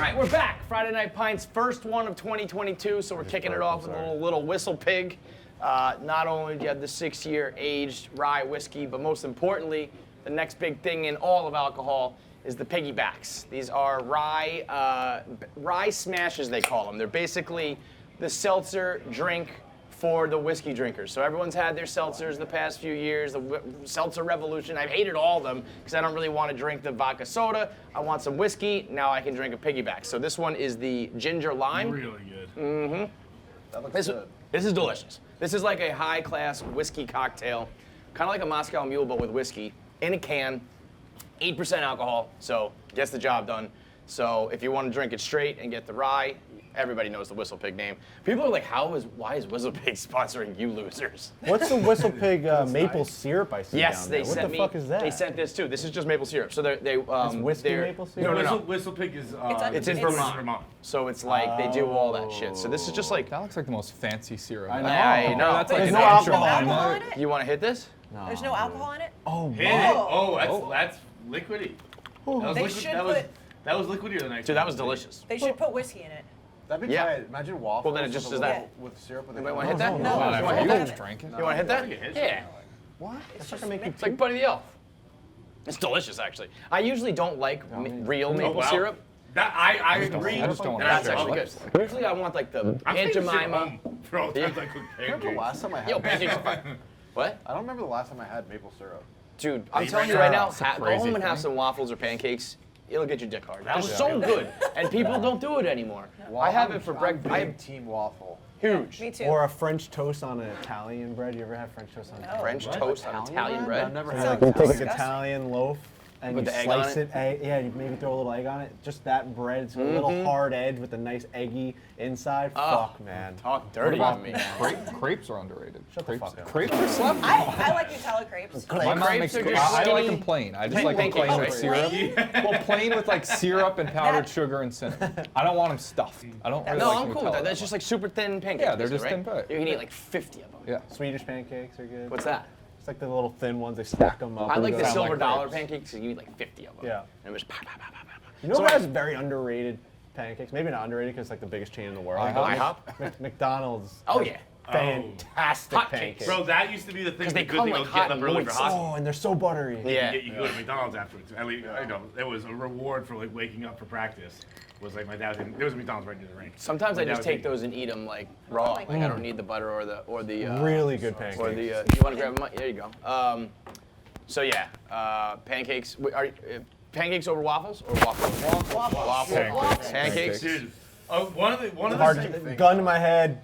right, we're back. Friday Night Pints, first one of 2022, so we're kicking it off with a little Whistle Pig. Not only do you have the 6-year aged rye whiskey, but most importantly, the next big thing in all of alcohol is the piggybacks. These are rye smashes, they call them. They're basically the seltzer drink for the whiskey drinkers. So everyone's had their seltzers the past few years, the seltzer revolution. I've hated all of them because I don't really want to drink the vodka soda. I want some whiskey. Now I can drink a piggyback. So this one is the ginger lime. Really good. Mm-hmm. That looks good. This is delicious. This is like a high-class whiskey cocktail, kind of like a Moscow Mule, but with whiskey in a can, 8% alcohol, so gets the job done. So if you want to drink it straight and get the rye, everybody knows the Whistle Pig name. People are like, why is Whistle Pig sponsoring you losers? What's the Whistle Pig maple syrup I see Yes, down they there? sent What the fuck is that? They sent this too. This is just maple syrup. So It's whiskey maple syrup? No. Whistle Pig is It's in Vermont. So it's like they do all that shit. So this is just like That looks like the most fancy syrup. I know. That's like There's an no extra alcohol one. in it? You want to hit this? There's no alcohol in it? Oh, Hit it. Oh, that's liquidy. That was liquidier than I Dude, that was delicious. They should put whiskey in it. That'd be tight. Imagine waffles. Well, then it just with is a that. little- with syrup. With Anybody want to hit that? no, You no. want to hit You that? just drank it. You want to hit that? Yeah. What? That's not gonna make you It's like Buddy the Elf. It's delicious, actually. I usually don't like real maple syrup. That I agree. I just don't want to That's drink actually it. good. Usually I want like the Aunt Jemima. For all the times I cook Remember the pancakes. last time I had? Yo, pancakes are fine. What? I don't remember the last time I had maple syrup. Dude, I'm They telling you ran right now, That's a go crazy home and have thing. some waffles or pancakes. It'll get your dick hard. That was so good, and people don't do it anymore. I have it for breakfast. I Big have team waffle. huge Me too. Or a French toast on an Italian bread. You ever had French toast on Italian? French toast on Italian I've bread. never So had. you take like disgusting. Italian loaf and With you the egg on slice it? it. Yeah, you maybe throw a little egg on it. Just that bread. It's got a little hard edge with a nice eggy inside. Fuck, man. Talk dirty What on me. about crepes are underrated. Shut the crepes, fuck up. crepes are slept. I like Nutella crepes. My mom crepes makes are crepes. just I like skinny them plain. I just like them pancakes, plain right? with syrup. Well, plain with like syrup and powdered sugar and cinnamon. I don't want them stuffed. I don't really No, like I'm cool with Nutella that. That's much. just like super thin pancakes. Yeah, they're basically, just thin right? pie. You can eat like 50 of them. Yeah. Swedish pancakes are good. What's that? It's like the little thin ones. They stack them up. I like the Sound silver dollar crepes. pancakes. You eat like 50 of them. Yeah. And it was pa, pa, pa, pa, pa, pa. You know So what I- has very underrated pancakes? Maybe not underrated because it's like the biggest chain in the world. IHOP? McDonald's. Oh yeah. Fantastic Hot pancakes. Bro, that used to be the thing. 'Cause The they good come thing like was hot getting up and early for moist. hockey. Oh, and they're so buttery. Yeah. You go to McDonald's afterwards. At least, I know it was a reward for like waking up for practice. Was like my dad. There was a McDonald's right near the rink. Sometimes My I dad just would take eat- those and eat them like raw. Like I don't need the butter or the Really good pancakes. or the. You want to grab them? There you go. So yeah, pancakes. Pancakes over waffles or waffles? Waffles. Pancakes. Dude, one of the Hard, gun to my head.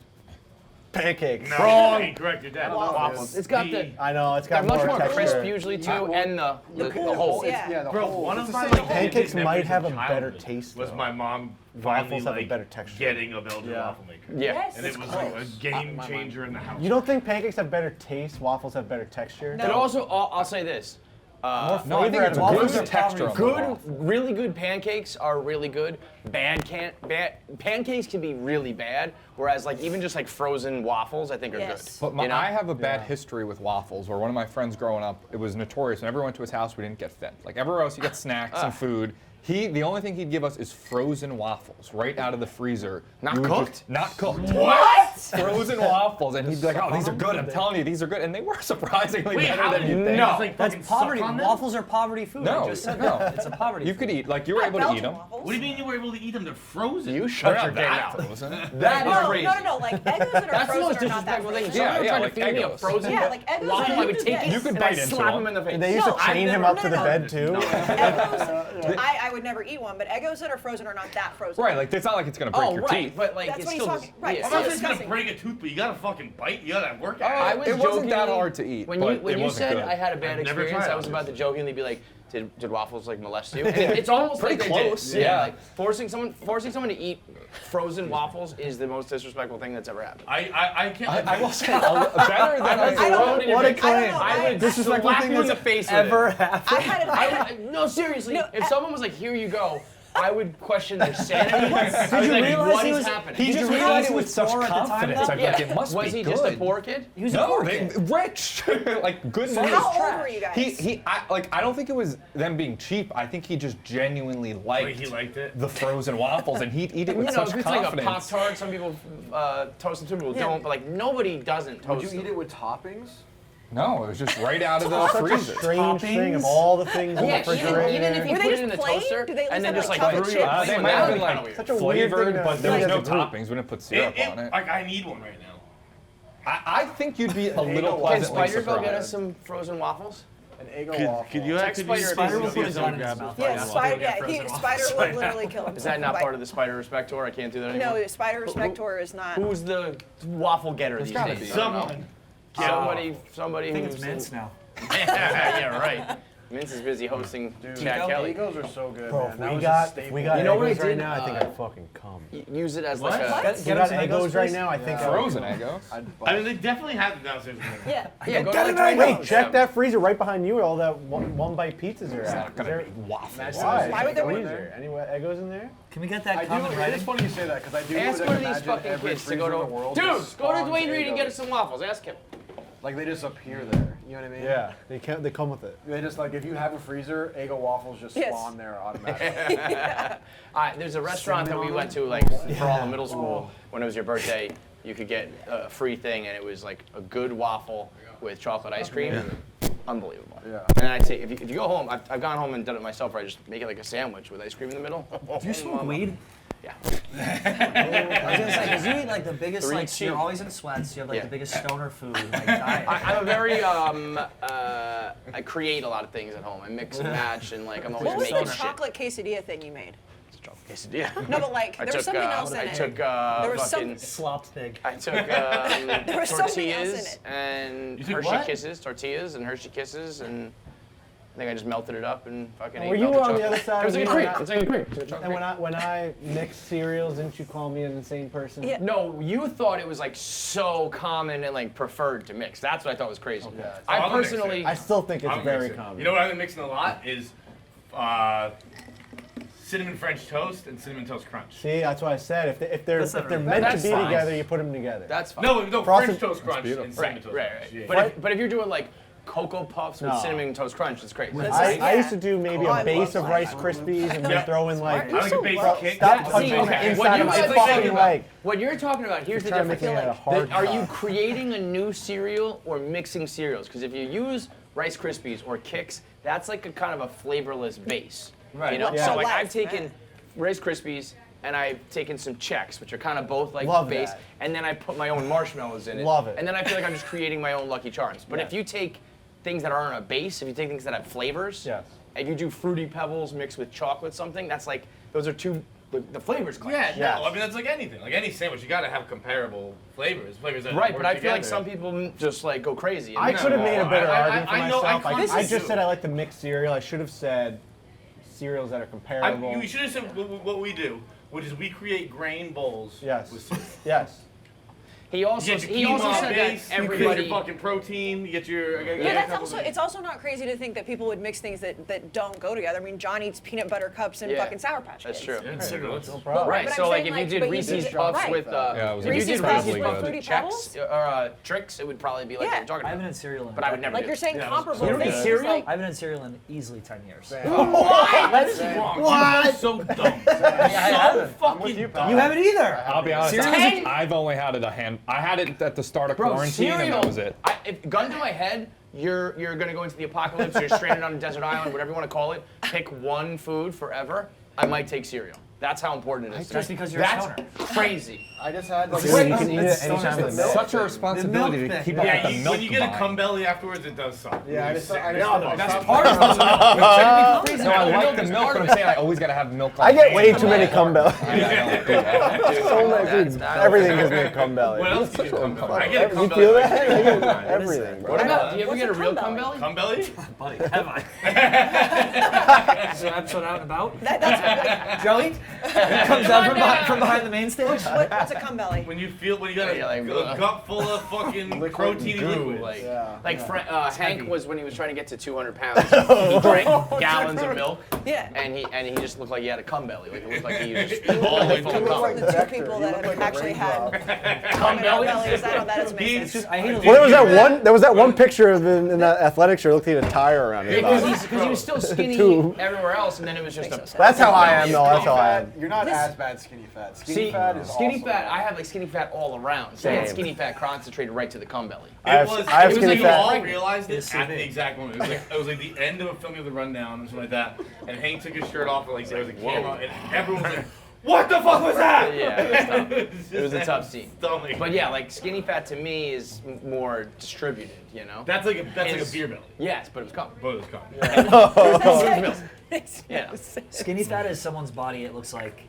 Pancakes. No, Wrong. incorrect. Your dad. Waffles. It's got the. I know it's They're got much more more texture. crisp usually too, and the hole. Yeah. the Bro, whole- one it's of the my same like, Pancakes favorite might memories have of a better childhood taste, Was though. my mom Waffles finally, have a like, better texture. getting a Belgian Yeah. waffle maker. Yeah. Yes, And it it's was close. like a game changer in the house. You don't think pancakes have better taste? Waffles have better texture? No. And also, I'll say this. More No, I think flavor it's out of good waffles. texture. of the Good, waffle. really good pancakes are really good. Bad pancakes can be really bad. Whereas like even just like frozen waffles, I think are Yes. good. But You know? I have a bad history with waffles, where one of my friends growing up, it was notorious. Whenever we went to his house, we didn't get fed. Like everywhere else, you get snacks and food. The only thing he'd give us is frozen waffles right out of the freezer. Not We would cooked? just- not cooked. What? Frozen waffles, and he'd be like, "Oh, these are good. I'm telling you, these are good." And they were surprisingly Wait, better how than did you you think. No. just, like, That's fucking poverty. suck on them? Waffles are poverty food. No, I just said no. that. It's a poverty You food. could eat, like you were Not able to eat Belgian them. waffles. What do you mean you were able to eat them? They're frozen. You shut your They're game not out. that frozen. That is No, crazy. no. Like Eggos that are That's the most frozen are not that disrespectful thing. frozen. Someone Yeah, tried to like feed me a Eggos. frozen Yeah, like Eggos waffle, are I would take yes. it You could and bite I'd into slap them. him in the face. They used No, to chain I've him never- up to the no, bed too. Eggos, I would never eat one, but Eggos that are frozen are not that frozen. Right, like it's not like it's gonna break Oh, your right, teeth. but like That's it's what he's still talking- just, right, yeah. I'm so not saying it's gonna disgusting. break a tooth, but you gotta fucking bite. You gotta work I at was it. It wasn't that jokingly- hard to eat, When but you it wasn't said good. I had a bad I've never experience, tried I was it. about to jokingly be like, did waffles like molest you? And it's almost Pretty like they close, did. yeah. Like forcing someone to eat frozen waffles is the most disrespectful thing that's ever happened. I can't. I will say better than I would I don't- throw it in your what a face. claim. I would Disrespectful slap thing you in the that's face with ever it. happened. I had No, seriously. No, if someone was like, "Here you go," I would question their sanity. I was Did you like, realize what he is was? happening? Did you realize he was such confidence? I'd be like, it must was be he good. just a poor kid? He was a No, poor they kid. rich, like good So news. how old were you guys? I don't think it was them being cheap. I think he just genuinely liked. he liked it. The frozen waffles, and he'd eat it with You know, such if it's like a confidence. Pop Tart, some people toast them, some people don't, but like nobody doesn't Would toast you eat them. it with toppings? No, it was just right out of the Such a freezer. strange thing of Toppings? all the things in the Yeah, refrigerator. even if you Were they put it just in the plain? toaster Do they and then have, just like, like chocolate threw chips? it They in, might that have would been be kinda like weird. Such a weird flavored, thing to but there eat was as no a group. toppings. We didn't put syrup on it. Like I need one right now. I think you'd be a little Can pleasantly Spider go get us surprised. some frozen waffles? An Eggo waffle. Could you Text Spider if Spider will he's put his doing gun in his mouth. Yeah, right now. Spider. He'll get Yeah, frozen Spider waffles. would literally kill him. Is that not part of the Spider Respect Tour? I can't do that anymore. No, Spider Respect Tour is not. Who's the waffle getter these gotta days? be. I don't know. Somebody I think who's it's Mints now. yeah, right. Mince is busy hosting Chad Kelly. Eggos are so good, Bro, man. if That we was a got staple. You know what I Eggos right did? now, I think I'd fucking come. Use it as What? like a. Get We got him some Eggos Eggos, right please. now, I think Yeah. I would Frozen come. Eggos. I mean, they definitely have them downstairs. Yeah. Yeah, go Get to it like right. Trader Wait, check Joe's. that freezer right behind you. All that one bite pizzas are It's at. not Is gonna there- be waffles. Why? Why would there be- freezer? Any Eggos in there? Can we get I that do. comment It right? is funny you say that because I do. Ask like, one of these imagine fucking every kids to freezer go in the to. world Dude, just go to spawns Dwayne Reed and get Eggos. us some waffles. Ask him. Like they just appear there. You know what I mean? Yeah, they come with it. They just like if you have a freezer, Eggo waffles just Yes. spawn there automatically. There's a restaurant that we went to like for all the middle school when it was your birthday. You could get a free thing, and it was like a good waffle with chocolate ice cream. Unbelievable. Yeah. And then I'd say, if you go home, I've gone home and done it myself, where I just make it like a sandwich with ice cream in the middle. Do you smoke weed? Yeah. I was gonna say, because you eat like the biggest, Three like, cheap. you're always in sweats, you have like Yeah. the biggest stoner food, like diet. I'm a very, I create a lot of things at home. I mix and match, and like I'm always What was making the shit. chocolate quesadilla thing you made? It's a chocolate quesadilla. No, but like there was something else in I it. took There was fucking. Slops pig. I took There was something else in tortillas it. and You took Hershey what? Kisses, tortillas and Hershey Kisses, and I think I just melted it up and fucking ate Were you melted on the chocolate. other side It was of like a me crepe. when I- It's like a crepe. It's a chocolate And crepe. when I mix cereals, didn't you call me an insane person? Yeah. No, you thought it was like so common and like preferred to mix. That's what I thought was crazy. I I'm a mixer. personally, I still think it's I'm a very mixer. common. You know what I've been mixing a lot is cinnamon French toast and cinnamon toast crunch. See, that's why I said if they're That's not meant really- to That's be fine. together, you put them together. that's fine. No, Frosted- French toast crunch and cinnamon right, toast right, crunch. right. Yeah. But if you're doing like Cocoa Puffs with No. cinnamon toast crunch, it's crazy. I used to do maybe Oh, I a base love of Rice that. Krispies and Yeah. then throw in like. I like a basic gross. cake. Stop See, touching okay, the what inside you of my guys are fucking thinking leg. What you're talking about, here's the Trying to difference. make me had a hard Are you time. creating a new cereal or mixing cereals? Because if you use Rice Krispies or Kix, that's like a kind of a flavorless base. Right. You know? Yeah. So like Less, I've taken man. Rice Krispies and I've taken some Chex, which are kind of both like Love base, that. and then I put my own marshmallows in it. Love it. And then I feel like I'm just creating my own Lucky Charms. But Yeah. if you take things that aren't a base, if you take things that have flavors, Yes. if you do Fruity Pebbles mixed with chocolate something, that's like, those are two, the flavors clash. Yeah, Yes. no, I mean that's like anything. Like any sandwich, you gotta have comparable flavors. Flavors that Right, work but I feel like together. some people just like go crazy. and I mix could have them made all. a better I- argument for I know- myself. I I constantly just do. said I like to mix cereal. I should have said cereals that are comparable. You should have said what we do, which is we create grain bowls. Yes. With cereal. Yes. He also You get your he also quinoa said base, that you get everybody. your fucking protein, you get your. Yeah, that's also. It's also not crazy to think that people would mix things that don't go together. I mean, John eats peanut butter cups and Yeah, fucking Sour Patch That's Kids. true. No problem. Right, But so I'm like saying, if you like, did but you Reese's did- Puffs right. with Yeah, it was if you Reese's did Puffs Reese's with Puffs Fruity with Pebbles? Chex or Tricks, it would probably be like what Yeah. you're talking I haven't about. had cereal in But I would never Like do you're it. saying Yeah, comparable You don't eat things. cereal? Like, I haven't had cereal in easily 10 years. That's wrong. What? So dumb. So fucking dumb. You haven't either. I'll be honest. Cereal? I've only had it a hand. I had it at the start of Bro, quarantine, and cereal. that was it. If gun to my head, you're gonna go into the apocalypse. You're stranded on a desert island, whatever you want to call it. Pick one food forever. I might take cereal. That's how important it is. Just because you're a That's stoner. crazy. I just had like Cereal, you can eat it anytime It's with milk. such a responsibility milk to thing. keep up Yeah, with the milk when you get a buying. cum belly afterwards, it does suck. Yeah, I just You're sick. That's part of it. No, I like the milk, but I'm saying I always gotta have milk. On I get hand. way too many cum bellies. I don't do that. So many food. Everything gives me a cum belly. What else do you get cum belly? I get a cum You belly. feel like that? I get everything, bro. What about? Do you ever What's get a a real cum cum belly? belly? Cum belly? Buddy, have I? Is there an episode out and about? that's Joey? Comes out from behind the main stage. What's a cum belly? When you got Yeah, like, a gut full of fucking proteiny Goo, liquids. Hank was when he was trying to get to 200 pounds. He drank gallons of milk, Yeah. and he just looked like he had a cum belly. Like it looked like he was just all the way full of look cum. like The two people that have actually had cum bellies. That doesn't make sense. I hate Well, there was that one picture of him in that athletic shirt. Looked like he had a tire around his body. Because he was still skinny Tube. everywhere else, and then it was just Makes a. no That's how I am, though. That's how I am. You're not as bad skinny fat. Skinny fat is skinny awesome. fat. I have like skinny fat all around. So I had Same. skinny fat concentrated right to the cum belly. I have It was skinny like you fat. all realized it It's at so the big. exact moment. It was like the end of a filming of the rundown or something like that, and Hank took his shirt off, and like there was a camera, and everyone was like, "What the fuck was that?" Yeah, it was tough. It was a tough scene. Stomach. But yeah, like skinny fat to me is more distributed. You know. That's like a It's- beer belly. Yes, but it was cum. Both of us come. Yeah. Skinny fat is someone's body. It looks like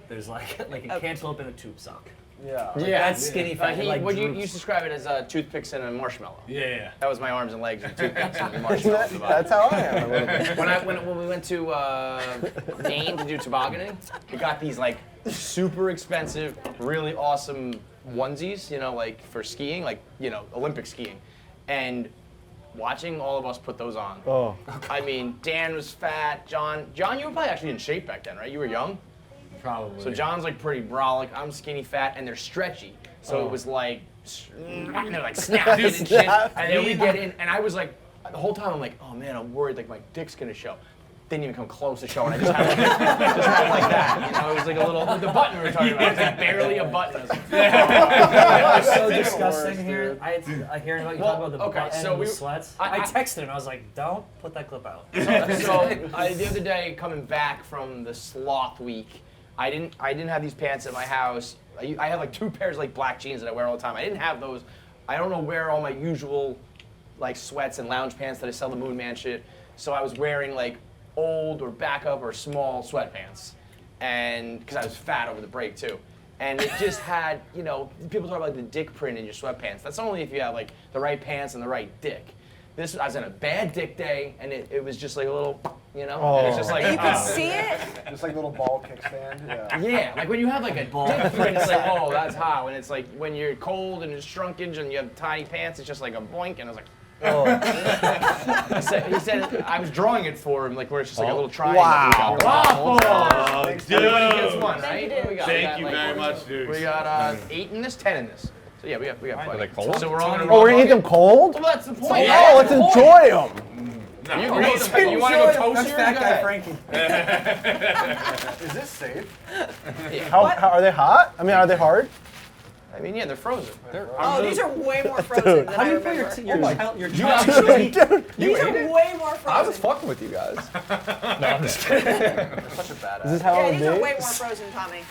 there's like a cantaloupe in a tube sock. Yeah. Yeah, That's skinny fat. It, like, what you droops. used to describe it as toothpicks and a marshmallow. Yeah. That was my arms and legs and toothpicks and a marshmallow. at the bottom. That's how I am. A little bit. When we went to Maine to do tobogganing, we got these like super expensive, really awesome onesies, you know, like for skiing, like, you know, Olympic skiing. And watching all of us put those on. Oh. I mean, Dan was fat, John, you were probably actually in shape back then, right? You were young? Probably. So John's like pretty brolic, I'm skinny fat, and they're stretchy. So it was like, they're like snapping and shit. And then we get in, and I was like, the whole time I'm like, oh man, I'm worried like my dick's gonna show. Didn't even come close to showing. I just had like that. You know, it was like a little, the button we were talking about. It was like barely a button. I was like, It's so That's disgusting worse, here. dude. I hearing about you Well, talk about the okay, butt end so and the we- sweats. I- I texted him. I was like, don't put that clip out. So the other day, coming back from the sloth week, I didn't have these pants at my house. I have like 2 pairs of like black jeans that I wear all the time. I didn't have those. I don't know where all my usual like sweats and lounge pants that I sell the Moon Man shit. So I was wearing like old or backup or small sweatpants, and because I was fat over the break too. And it just had, you know, people talk about the dick print in your sweatpants. That's only if you have like the right pants and the right dick. I was in a bad dick day, and it was just like a little, you know, and it's just like You can see it. Just like little ball kickstand. Yeah. yeah, like when you have like a dick print, it's like, oh, that's hot. When it's like when you're cold and it's shrinkage and you have tiny pants, it's just like a boink, and I was like. Oh. He said I was drawing it for him, like where it's just like a little triangle. Wow. Waffles! Everybody gets one, Thank right? you, What do we got? We Thank got, you like, very much, dude. We got 8 in this, 10 in this. So yeah, we got Are plenty. they cold? So we're all gonna Oh, we're gonna eat them cold? Well, that's the point. Oh, let's enjoy them. You want to go toast here? Fat Go guy ahead. Frankie. Is this safe? Yeah. How are they hot? I mean, are they hard? I mean, yeah, they're frozen. Oh, these are way more frozen than How do I you put remember. your You child? actually, These are way more frozen. I was fucking with you guys. No, I'm just kidding. Such a badass. Is this how Yeah, it these are is? way more frozen, Tommy.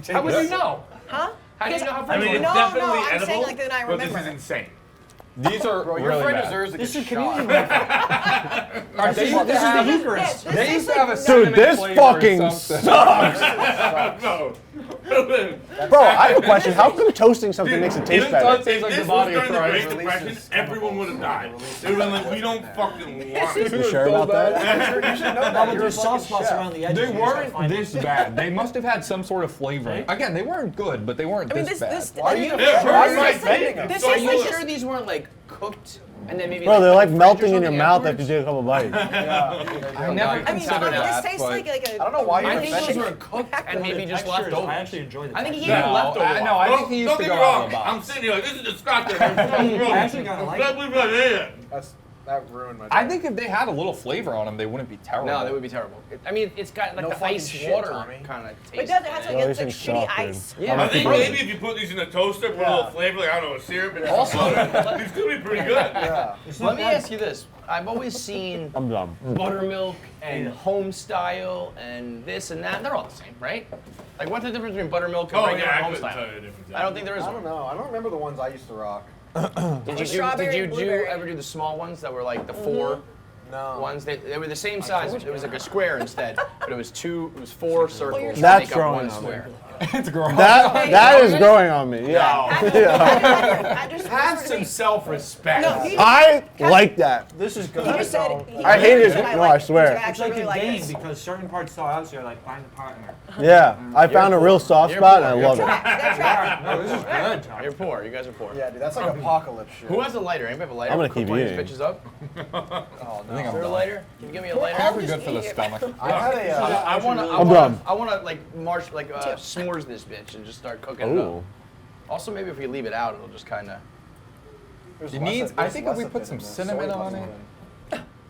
How would you know? Huh? How do you know how I frozen? mean, it's No, definitely no, I'm edible, saying like that I but this is remember. insane. These are Bro, your really friend bad. deserves to get This is shot. They used to This is the have- Eucharist. They used to have a Dude, cinnamon this flavor or fucking something. sucks. No. Bro, I have a question. How come toasting something makes it taste It better? does taste If like the this body was of during the Great Christ. Depression, everyone would have died. They would have been like, we don't fucking want it. You sure about that? You should know that. Bubba, You're a there's soft fucking spots chef. around the edges. They You just gotta weren't find this them. bad. They must have had some sort of flavoring. Again, they weren't good, but they weren't I mean, this this, bad. Why are you Yeah, why are you right. defending them? This So are is you like sure these weren't like cooked and then maybe? Bro, they're like fridge or melting in your something mouth afterwards? after you take a couple bites. I never I mean, considered Tommy, that. this tastes but like a. I don't know why you're I think those defending were it. cooked and maybe just Textures, leftovers. I actually enjoy the I think he texture. ate leftovers. No, I think he used Don't to get go me out wrong. of the box. I'm sitting here like, this is disgusting. I actually kinda like it. believe I ate it. That ruined my I think if they had a little flavor on them, they wouldn't be terrible. No, that would be terrible. I mean, it's got like No the fucking ice shit, water Tommy. kind of It taste. does. It has Well, like, these it's like things shitty suck, dude. ice. Yeah, I think maybe if you put these in a toaster, put a little flavor, like, I don't know, syrup, and Also- butter, these could be pretty good. Yeah. Let me ask you this: I've always seen I'm dumb. buttermilk and home style and this and that. They're all the same, right? Like, what's the difference between buttermilk and Oh, regular yeah, I home couldn't style? tell you the difference. I don't think there is I one. don't know. I don't remember the ones I used to rock. Did Strawberry you and blueberry. ever do the small ones that were like the 4 No. ones? They were the same size. It was like a square instead, but it It was four circles to That's make up one growing on me. square. It's growing. That is growing on me. Yeah. Have some self-respect. No, he I like that. This is good. He just said. I hate it. And No, like I it, swear. so I It's actually like really a like game this. because certain parts so out, so you're like, find a partner. Yeah. I found a real soft You're spot and I poor. love it. That's right. No, this is good. You're poor. You guys are poor. Yeah, dude, that's like apocalypse shit. Who has a lighter? Anybody have a lighter? I'm gonna Cook keep one of these eating. bitches up. I think I'm Is there a done. lighter? Can you give me a lighter? Probably good for the stomach. I had a. I'm done. I wanna like s'mores this bitch and just start cooking it up. Ooh. Also, maybe if we leave it out, it'll just kind of. It needs. I think if we put some cinnamon on it.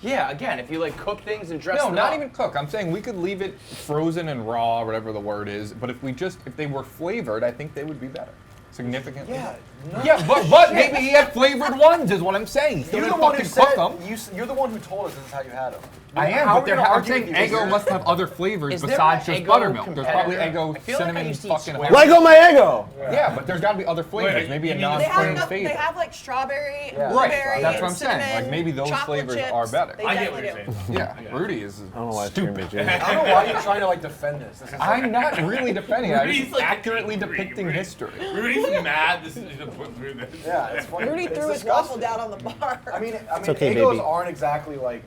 Yeah, again, if you like cook things and dress No, them not up. even cook. I'm saying we could leave it frozen and raw, whatever the word is. But if they were flavored, I think they would be better. Significantly. Yeah. Yeah, but maybe he had flavored ones, is what I'm saying. He You're didn't the one who fucking said. cook them. You're the one who told us this is how you had them. I am, How but are we gonna I'm argue saying with you? Eggo must have other flavors Is there besides an just Eggo buttermilk. There's probably competitor? Eggo I feel like I cinnamon used to eat fucking. Square. Lego my Eggo. Yeah, but there's got to be other flavors. Wait, Maybe a you mean They have, non-plain enough, favorite. they have like strawberry, Yeah. blueberry, Right, that's what I'm and saying. cinnamon, Like, maybe those chocolate flavors chips. are better. They I get what definitely you're do. saying. Yeah, Rudy is. I don't know why I screamed at you. I don't know why you're trying to like defend this. This is I'm not really defending it. I'm Rudy's, just like, accurately angry. depicting history. Rudy's mad. This is to put through this. Yeah, it's funny. Rudy It's threw his disgusting. waffle down on the bar. I mean, okay, Eggos baby. aren't exactly like,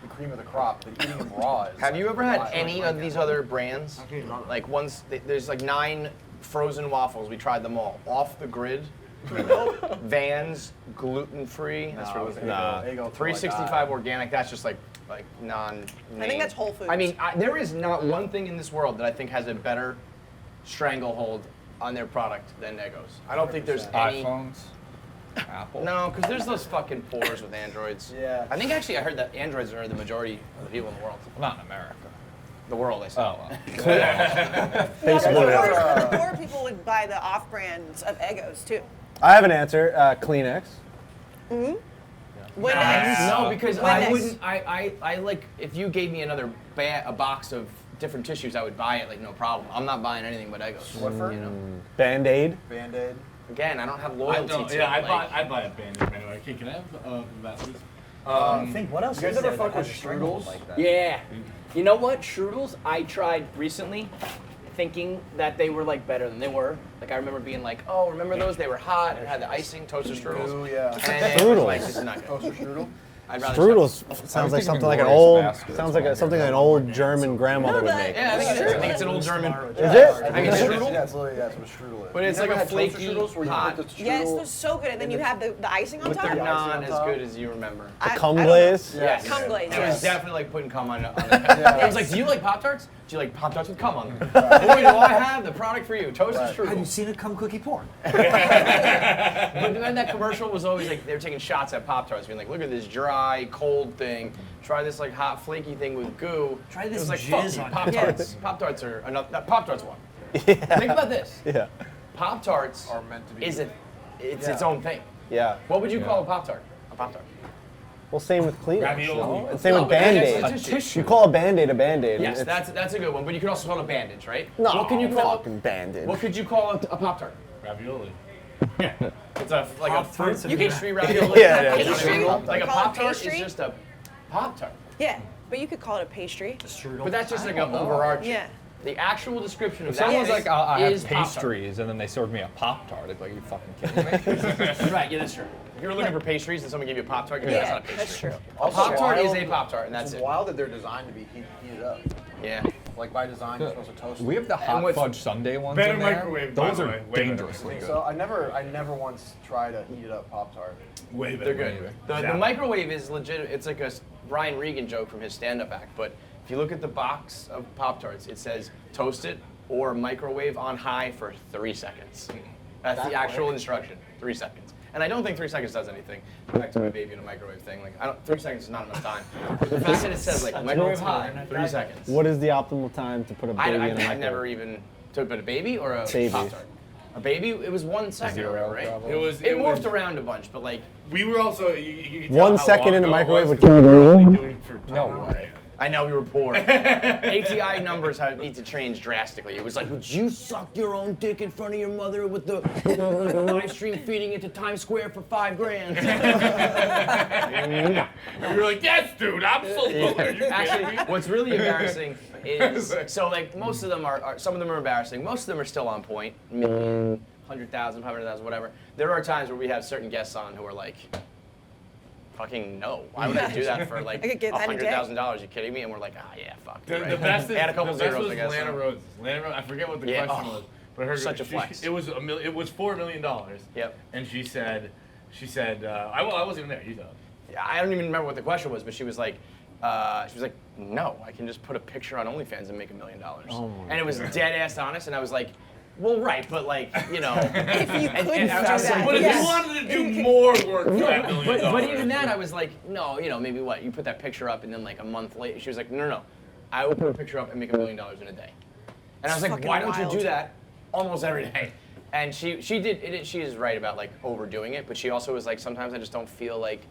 the cream of the crop, but eating them raw is. Have like, you ever had wild. any of these other brands? Okay, love it. Like there's like 9 frozen waffles. We tried them all. Off the grid, Vans, gluten free. That's No, what it was. Nah. Eggo 365 organic. That's just like non. I think that's Whole Foods. I mean, there is not one thing in this world that I think has a better stranglehold on their product than Eggos. I don't think there's any. iPhones, Apple. No, because there's those fucking poors with Androids. Yeah. I think actually I heard that Androids are the majority of the people in the world. Not in America. The world, I said. Oh, well. yeah, but the poor people would buy the off-brands of Eggos too. I have an answer. Kleenex. Windex. No, because I Windex. wouldn't. I like if you gave me another a box of different tissues, I would buy it like no problem. I'm not buying anything but Eggos. Swiffer? You know. Band-Aid. Band-Aid. Again, I don't have I loyalty don't, to yeah, it. Like, I'd buy a Band-Aid anyway. Okay, can I have that, please? I think what else You guys is ever there fuck that with has a stranglehold strudels? like that? Yeah. You know what? Strudels, I tried recently thinking that they were like better than they were. Like I remember being like, oh, remember those? They were hot and had the icing, toaster strudels. Ooh, yeah. And it was like, this is not good. Toaster strudel? I'd rather Strudels I was sounds like thinking something like an Glorious old, Bastards sounds like when I something heard an that. old German grandmother would make. Yeah, I think it is. I think it's an old German. Is it? I mean, strudel? Yeah, it's literally, that's what a strudel is. But it's You like never a had toaster flaky, strudels where you hot- put the strudel Yes, they're so good. And then you have the icing on But top. they're not icing on as top. good as you remember. Cum I don't know. glaze? Yes. Cum glaze, It was yes. definitely like putting cum on it. It was like, do you like Pop-Tarts? Do you like Pop-Tarts with cum on them? Boy, do I have the product for you. Toasted Have you strudel. seen a cum cookie porn? But then that commercial was always like, they were taking shots at Pop-Tarts, being like, look at this dry, cold thing. Try this like hot, flaky thing with goo. Try It this was like, jizz fuck on Pop-Tarts. Pop-Tarts are enough. Pop-Tarts one. Think about this. Yeah. Pop-Tarts Are meant to be is good. it's Yeah. its own thing. Yeah. What would you call a Pop-Tart? A Pop-Tart. Well, same with Kleenex. Ravioli. No? And same No, with but that's Band-Aid. a tissue. You call a Band-Aid a Band-Aid. Yes, it's, that's a good one. But you could also call it a bandage, right? no, What can you call fucking Band-Aid. What could you call a Pop-Tart? Ravioli. It's a like a fruit Pop-Tarts are pastry ravioli. Yeah, yeah, it's Pastry? Pop-Tart. Like a Call it Pop-Tart is pastry? just a Pop-Tart. Yeah, but you could call it a pastry. Strudel. But that's just like an overarching. Yeah. The actual description of If that someone's is, like, I have is Pop-Tart. pastries, and then they served me a Pop-Tart, it's like, you fucking kidding me? Right, yeah, that's true. If you're looking for pastries and someone gave you a Pop-Tart, you're like, Yeah, that's not a that's pastry. true. A Pop-Tart is a Pop-Tart, and that's It's it. wild that they're designed to be heated up. Yeah. Like by design, you're supposed to toast We have the hot what's- fudge sundae ones Better in there. microwave, by Those the are way. Way better dangerously them. good. So I never once tried a heated up Pop-Tart. Way better. They're good. The microwave is legit. It's like a Ryan Regan joke from his stand-up act. But if you look at the box of Pop-Tarts, it says toast it or microwave on high for 3 seconds. That's the actual instruction. 3 seconds. And I don't think 3 seconds does anything. Back to my baby in a microwave thing. Like 3 seconds is not enough time. The fact that it says like microwave high, 3 seconds. What is the optimal time to put a baby in a I microwave? never even took, but a baby or a Baby. Pop-Tart? A baby? It was 1 second, Zero, right? probably. It morphed around a bunch, but like We were also. You could tell 1 how second long in a ago it microwave was would because kill we were a only baby. doing it for No time. way. I know we were poor. ATI numbers need to change drastically. It was like, would you suck your own dick in front of your mother with the live stream feeding it to Times Square for $5,000? And we were like, yes, dude, absolutely. Are you kidding Actually, me? what's really embarrassing is, so like most of them are, some of them are embarrassing. Most of them are still on point. 100,000, 500,000, whatever. There are times where we have certain guests on who are like, fucking no. Why would I do that for like I could get that in a day. $100,000? You kidding me? And we're like, yeah, fuck. The right. best is, Add a couple the best zeros, was I guess. Lana Rhodes. Lana Rhodes. I forget what the Yeah, question was, but her such a flex. It was it was $4 million. Yep. And she said, I wasn't even there. You thought. I don't even remember what the question was, but she was like, no, I can just put a picture on OnlyFans and make $1 million. And it was dead ass honest, and I was like, well, right, but like, you know. If you couldn't do I was that, like, But if yes. you wanted to do more work for that $1 million. But even that, I was like, no, you know, maybe what? You put that picture up, and then like a month later, she was like, no, I will put a picture up and make $1 million in a day. And I was like, Fucking why don't wild. you do that almost every day? And she is right about like overdoing it, but she also was like, sometimes I just don't feel like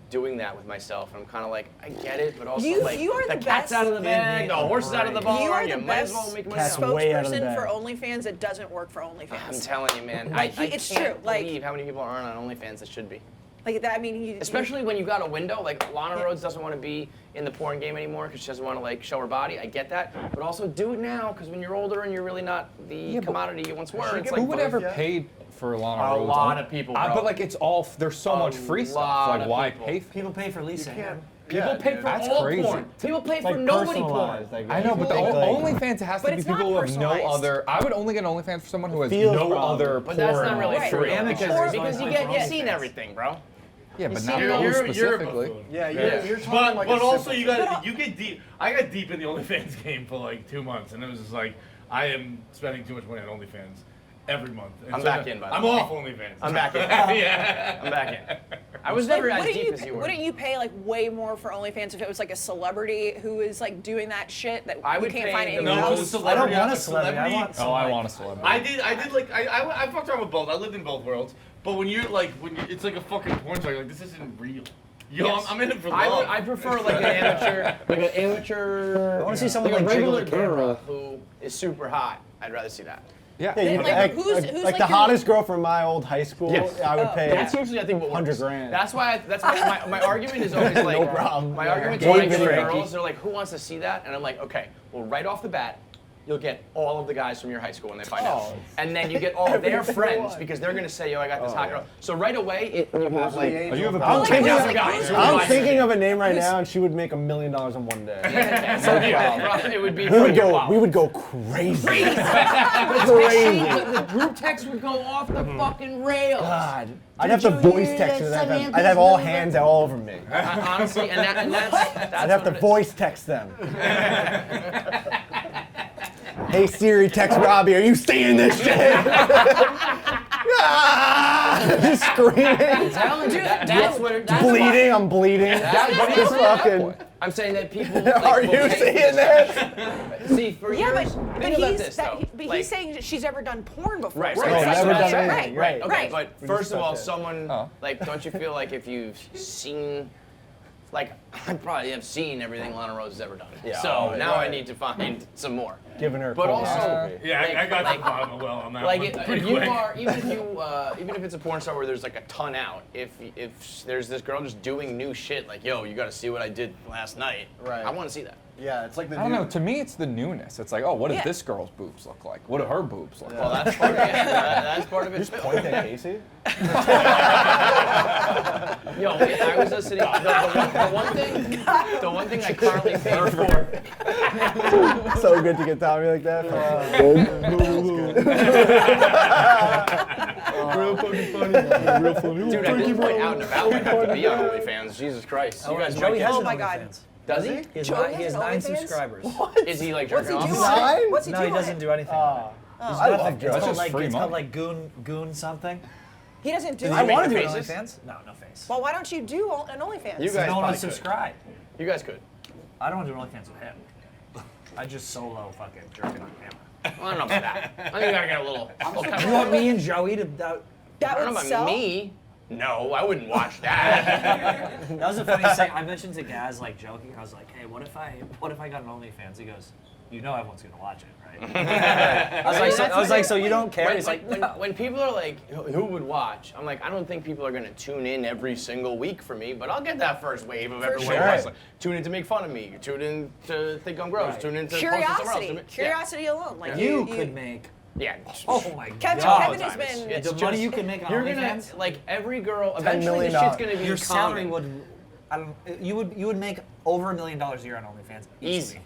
doing that with myself. And I'm kind of like, I get it, but also You like, are the the cat's best out of the bag, the horse is out of the barn, You are the might as best well make money. Cat's way out of the spokesperson bag. for OnlyFans that doesn't work for I'm OnlyFans. telling you, man. Like, I it's can't true, like- believe how many people aren't on OnlyFans that should be. Like that, I mean, Especially when you got a window, like Lana Rhodes doesn't want to be in the porn game anymore because she doesn't want to like show her body. I get that, but also do it now because when you're older and you're really not the commodity you once were, it's Who like would ever pay for Lana A Rhodes? lot of people, bro. But like it's all there's so much free stuff. lot Like of why people. pay for? People pay for Lisa. people pay for That's all crazy. porn. People pay It's for like nobody porn. personalized, like, I know, but the like- OnlyFans has But to be it's not people who have no personalized. other. I would only get OnlyFans for someone who has Feels no wrong. other But that's not really Right. true. For amateurs, because you it's get like you've seen OnlyFans. everything, bro. Yeah, but see, not you're- those You're a specifically. buffoon. Yeah, you're talking But like but a also simpleton. you get deep. I got deep in the OnlyFans game for like 2 months, and it was just like I am spending too much money on OnlyFans every month. And I'm back in, by the I'm way. off OnlyFans. I'm back in. Yeah. I'm back in. I was Like, never as deep as you were. wouldn't you pay like way more for OnlyFans if it was like a celebrity who is like doing that shit that I you would can't pay find the anywhere No, else? I don't want a celebrity. I want some, Oh, I like- want a celebrity. I did like I fucked around with both. I lived in both worlds. But when you're like it's like a fucking porn star, you're like this isn't real. Yo, Yes. I'm in it for I love. prefer like an amateur. I want to see someone like a like jiggle regular the camera. girl who is super hot. I'd rather see that. Yeah. Yeah, you, Like, like, who's like like the your- hottest girl from my old high school, Yes. I would pay. That's usually I think what 100 works. grand. That's why my argument is always like No problem. my Yeah. argument to Dave regular and Frankie. girls. They're like, who wants to see that? And I'm like, okay, well, right off the bat, you'll get all of the guys from your high school when they find out, and then you get all of their friends because they're gonna say, yo, I got this hot girl. So right away, you have like. Oh, you have a I'm Like, thinking, who's of, like- who's I'm like- thinking of a name right now, and she would make $1 million in one day. It would be We would pretty go. wild. We would go crazy. The group text would go off the fucking rails. God, I'd have to Did you voice hear text her. that I'd have all hands all over me. Honestly, and that's I'd have what to it is. voice text them. Hey Siri, text Robbie. Are you seeing this shit? Just screaming, Telling you, that's what it, that's bleeding. I'm bleeding. Just fucking. I'm saying that people. Like, Are will you pay- seeing this? See, for Yeah, years, but think about he's this that, though. but Like- he's saying that she's ever done porn before. Right, so right, No, it's right, never like- done right, anything. right, Okay, right. but We first just of all, touched it. someone Oh. like, don't you feel like if you've seen, like, I probably have seen everything Lana Rhodes has ever done. Yeah. So Oh, now I right. need to find some more. Giving her. a But also, colonoscopy. Yeah, Like- I got like- the bottom of well on that Like one. if Pretty you quick. are, even if it's a porn star where there's like a ton out, if there's this girl just doing new shit, like, yo, you got to see what I did last night. Right. I want to see that. Yeah, it's like the I don't new- know. To me, it's the newness. It's like, oh, what does Yeah. this girl's boobs look like? What do her boobs look Well, like? that's part of it. That's part of it. Just too. point at Casey. Yo, I was listening. The one thing I currently pay for. So good to get Tommy like that. Real fucking funny. Real funny. Dude, at this point, out and about, I have to be on OnlyFans. Jesus Christ. You guys Joey might has Oh an my God. OnlyFans. Does he? He has, Joey he has has an 9 OnlyFans? subscribers. Is he like What's jerking he off? do himself? on it? What's he No, do he on doesn't it? do anything. I He's love nothing. Joey. It's That's called just like free it's money. called like goon something. He doesn't do Does it. he make wanna the do faces? OnlyFans? No, no face. Well, why don't you do an OnlyFans? You guys no one probably would subscribe. could. You guys could. I don't want to do OnlyFans with him. I just solo fucking jerking on camera. I don't know about that. I think you gotta get a little. You want me and Joey to? That I don't know would about sell. me. No, I wouldn't watch that. That was a funny thing. I mentioned to Gaz, like joking. I was like, "Hey, what if I got an OnlyFans?" He goes, "You know everyone's gonna watch it, right?" I was like, so you don't care? He's like, when people are like, who would watch? I'm like, I don't think people are gonna tune in every single week for me, but I'll get that first wave of everyone. sure. Like, tune in to make fun of me. Tune in to think I'm gross. Right. Tune in to post it somewhere Curiosity. else. Curiosity alone. Like You could make. Yeah. Oh my Kevin, God. Kevin has been. It's The money just- you can make on You're gonna OnlyFans? like every girl. $10 Eventually, million this shit's gonna be Your salary common. would. You would make over $1 million a year on OnlyFans. Easy.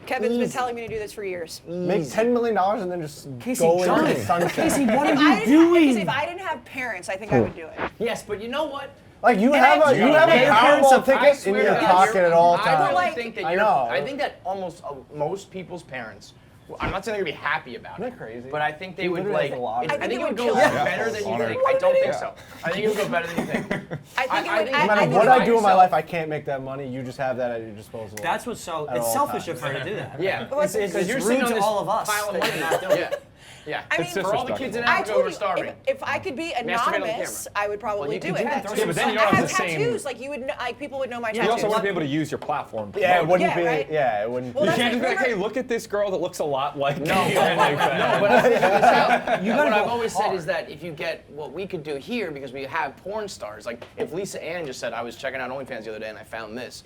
Kevin's been telling me to do this for years. Make $10 million and then just Casey, go into done the it. sunset. Casey, what If are I you didn't have- doing? if I didn't have parents, I think I would do it. Yes, but you know what? Like you And have I a do. Your parents Powerball have- I ticket in swear your to God, pocket at all I times. really Like- think that I know. I think that almost most people's parents. Well, I'm not saying they're gonna be happy about Isn't it. that crazy? But I think they You would literally like. have to log in. I think it would go kill them. better than you Honor. think. I don't think so. I think it would go better than you think. I think it would. I No think matter think what about I do in my yourself. life, I can't make that money. You just have that at your disposal. That's what's so. At It's all selfish times. of her to do that. Yeah. Well, it's- It's you're rude sitting on to this all of us. pile of that money. you're not doing Yeah. it. Yeah. I mean, For all the kids in I Africa who told are you, starving. if I could be Masturbate on camera. anonymous, I would probably Well, you do can it. do that, That's too. Yeah, but then you I don't have have the same- tattoos. Like you would, like people would know my You tattoos. also wouldn't be able to use your platform. to Yeah, it promote wouldn't Yeah, be. right? Yeah, it wouldn't. Well, be. You that's can't just be like, like- hey, look at this girl that looks a lot like me. No, and like that. no, but I think You what gotta I've go always said hard. is that if you get what we could do here, because we have porn stars, like if Lisa Ann just said, I was checking out OnlyFans the other day and I found this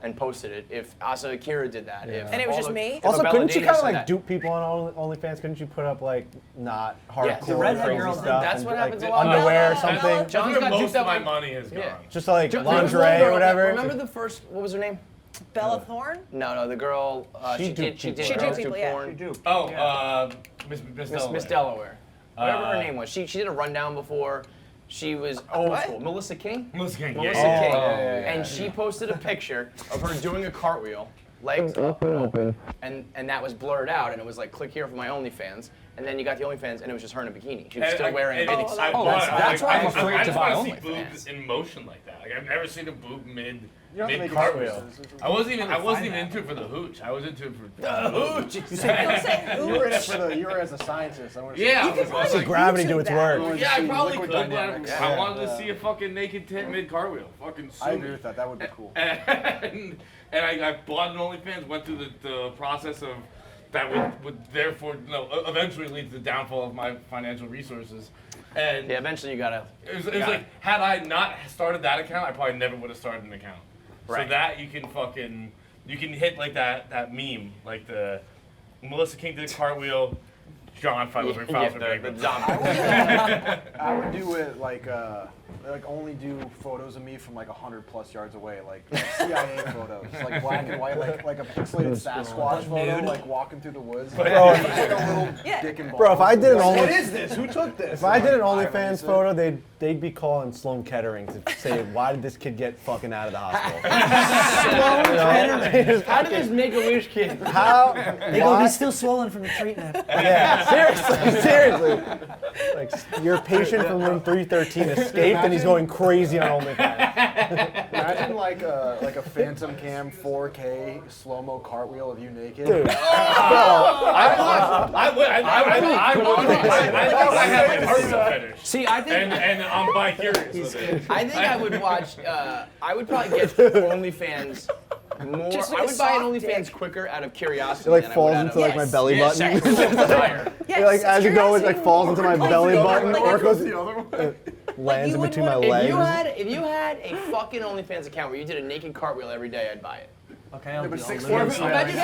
and posted it, if Asa Akira did that, if And it was all just the- me? if Also, Abella couldn't you Dana kind of said like that- dupe people on OnlyFans? Couldn't you put up like not hardcore, the redhead crazy girl- stuff? that's and, what like, happens a lot. Underwear or Bella- something. Bella- That's John's where got most duped of up my on- money has gone. Yeah. Just like There was one lingerie girl or whatever. that- Remember the first, what was her name? Bella Thorne. No, the girl, She she duped did people, girls right? do People, yeah. porn. Oh, Miss Miss Delaware. Delaware. Whatever her Uh, name was. She did a rundown before. She was old school. Melissa King? Melissa King, yeah. Melissa yeah. King. yeah, And she posted a picture of her doing a cartwheel, legs up and open, and that was blurred out, and it was like, click here for my OnlyFans. And then you got the OnlyFans, and it was just her in a bikini. She was still wearing a bathing suit. that's why I'm afraid I to just buy want to see OnlyFans. boobs in motion like that. Like I've never seen a boob mid have to make a cartwheel. cartwheel. I wasn't even into it for the hooch. I was into it for the Hooch. Don't say You were in it ooch. for the. You were as a scientist. I want to Yeah, You could I was probably like, Gravity YouTube do its that. work. yeah, I see probably liquid could, but dynamics. I wanted to see a fucking naked tit mid cartwheel. Fucking I sue agree me. with that. That would be cool. And I bought an OnlyFans, went through the process of that would therefore eventually lead to the downfall of my financial resources. And Yeah, eventually you gotta. it was like, had I not started that account, I probably never would have started an account. Right. So that you can hit like that meme, like the Melissa King did a cartwheel, John filed for Yeah, the bankruptcy. zombie. I would do it like only do photos of me from like 100+ yards away, like CIA photos, like black and white, like a pixelated Sasquatch photo, Nude? like walking through the woods. Bro, Like a little Yeah. dick and balls. Bro, if I did an Like, what Only- is this? Who took this? If I did an Like, OnlyFans I photo, they'd be calling Sloan Kettering to say, why did this kid get fucking out of the hospital? How did this Make-A-Wish kid? How? They go, Why? he's still swollen from the treatment. Yeah, seriously, seriously. Like your patient from room 313 escaped and he's going crazy on OnlyFans. Imagine like a Phantom Cam 4K slow-mo cartwheel of you naked. Dude, I have a cartwheel fetish. See, I think And I'm bi-curious with it. I think I would watch. I would probably get OnlyFans more. Just like I a would buy an soft OnlyFans dick. quicker out of curiosity. it like than I would falls out into of, like my belly yeah, button. sexual desire. Yes, Like as you go, it like falls into my belly the button other- or like it goes, The other one. lands you in would between my want- legs. If you had a fucking OnlyFans account where you did a naked cartwheel every day, I'd buy it. Okay, I'll but do six it. foot- Imagine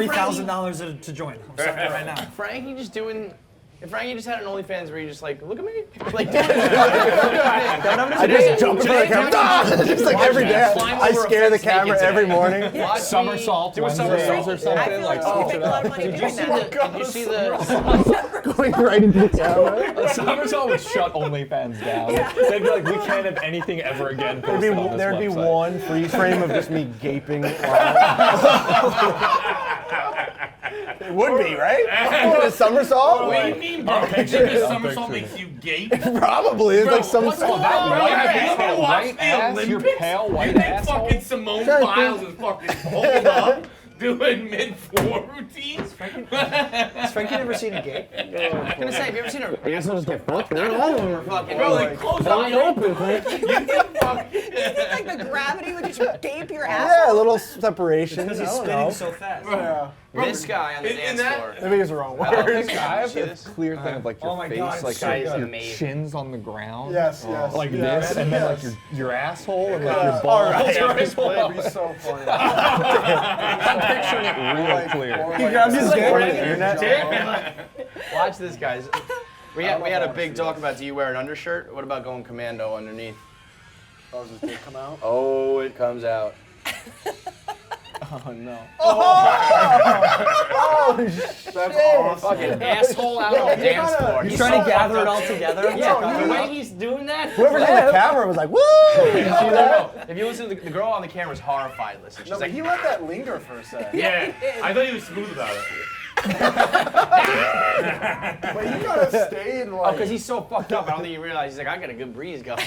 Frankie $3,000 to join. I'm saying that right now. Frankie just doing. If Frankie just had an OnlyFans where you just like, look at me, like doing I just jump into the camera. Just like every day, Flying I over a scare the fence naked camera today. every morning. Watch me Somersault do a Wednesdays somersault or I something. feel like Like, you make a lot of money Did you doing see that. the? Did you see the? Going right into the camera. Somersault would shut OnlyFans down. They'd be like, we can't have anything ever again posted on this There'd be website. one freeze frame of just me gaping. It would be, right? A somersault? What do you mean, bro? You think a somersault makes you gape? Probably. It's like some. what's going That on? white, Have you ever watched white the ass, your Olympics? pale You white think asshole. fucking Simone Trying to Biles is fucking holding up doing mid-floor routines. Has Frankie never seen a gay? I'm gonna say, have you ever seen a assholes get fucked? Not all of them are fucking. Bro, like, close wide up. open, Clint. You get fucked. You think like the gravity would just gape your ass? Yeah, a little separation. Because I he's don't spinning know. so fast. Yeah. This guy on the in dance that- floor. Maybe it's the wrong word. I have See this this? clear thing of like your Oh my face, God, like it's so your good. Amazing. chin's on the ground. Yes, yes. Like yes, this, and then yes. like your asshole and like Yeah. your balls. That'd be so funny. I'm picturing it real clear. He grabs his dick on the internet. Watch this, guys. We had a big talk about, do you wear an undershirt? What about going commando underneath? Oh, does his dick come out? Oh, it comes out. Oh no. That's awesome. Fucking asshole out on the dance floor. He's trying to gather it all together. Yeah, the way he's doing that. Whoever's on the camera was like, woo! If you listen to the girl on the camera is horrified. Listen, she's No, but like, he let that linger for a second. Yeah, I thought he was smooth about it. But you gotta stay in like. because he's so fucked up. I don't think he realized. He's like, I got a good breeze going.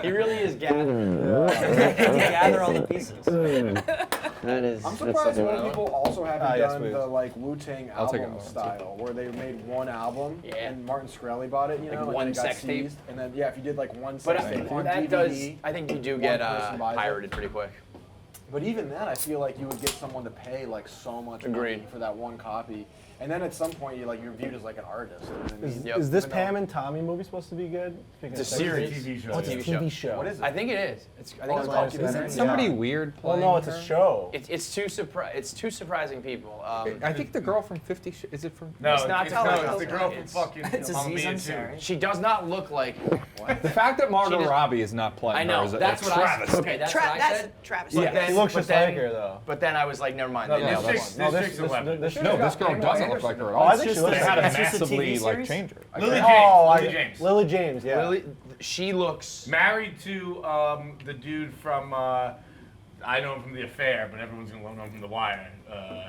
He really is gathering. Gather all the pieces. That is. I'm surprised more people also haven't yes, done please. the like Wu-Tang I'll take album it. style, where they made one album Yeah. and Martin Shkreli bought it, you know, one and it got sex tape? seized, and then if you did like one But sex tape on that DVD, does. I think you do get person buys it. pirated pretty quick. But even then, I feel like you would get someone to pay like so much Agreed. money for that one copy, and then at some point you're viewed as like an artist. You know what I mean? Yep. Is this Even though- Pam and Tommy movie supposed to be good? Speaking It's a of sex series. tapes. TV show. Oh, it's a TV TV show. What is it? I think it is. It's. I think Oh, it's it's called. a documentary? Somebody Yeah. weird Well, playing no, it's a her? show. It's too surprising people. I think the girl from 50, is it from? No, It's not it's, to- no, oh, it's the girl from it's- fucking It's Mamma Aziz Mia 2. Ansari. she does not look like. The fact that Margot She just- Robbie is not playing I know. her is That's what I said. Okay, that's what I That's said. Travis. But Scott. then- He looks but just then- like her though. But then I was like, never mind. No, they nailed this that one. chick's a weapon. this No, this girl Pamela doesn't look Anderson like her at in it. all. Oh, I think she looks They like had a her. It's just a massively TV like series? change her. Lily James. Oh, Lily James. Lily James, yeah. Lily, she looks. Married to the dude from, I know him from The Affair, but everyone's going to know him from The Wire.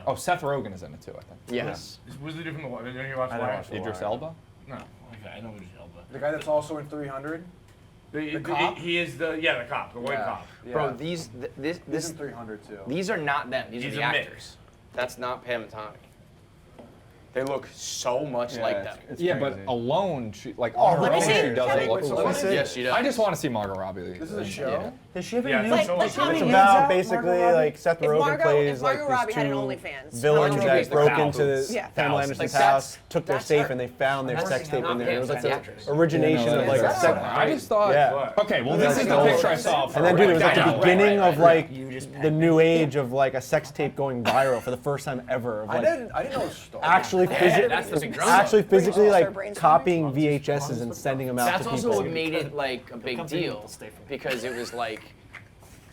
Oh, Seth Rogen is in it too, I think. Yes. Who's the dude from The Wire? Did you watch The I don't Wire? watch The Idris Wire. Elba? No. Okay, I know Idris Elba. The guy that's also in 300. The cop? He is the cop, the white cop. Yeah. Bro, this He's in 300 too. these are not them. These He's are the a mix. actors. That's not Pam and Tommy. They look so much like them. Yeah, but alone, she like on her let me own, see. she doesn't Wait, look so like. what is it? Yes, she does. I just want to see Margot Robbie. This is a show. Yeah. Does she have Yeah, any it's news? like Tommy It's Lee about Jones, basically like Seth If Rogen Margot- plays if like Margot these Robbie had an two OnlyFans, villains Margot that Robbie's broke the into thousands. the Yeah. Pamela Anderson's Like, that's- house, took their that's safe, her. and they found their sex tape in there. It was like That's the the actress. origination of like a that's sex. right. I just thought. Yeah. Okay, well, this is the That's picture I dope. saw. And then, dude, it was like the beginning of like You just the new age of like a sex tape going viral for the first time ever. Of, I like, didn't know it was stolen. actually, that's the big drama. actually physically Brainstorm, like brainstorm. copying VHSs and sending them out That's to also people. what made it like a big company deal will stay from it. because it was like,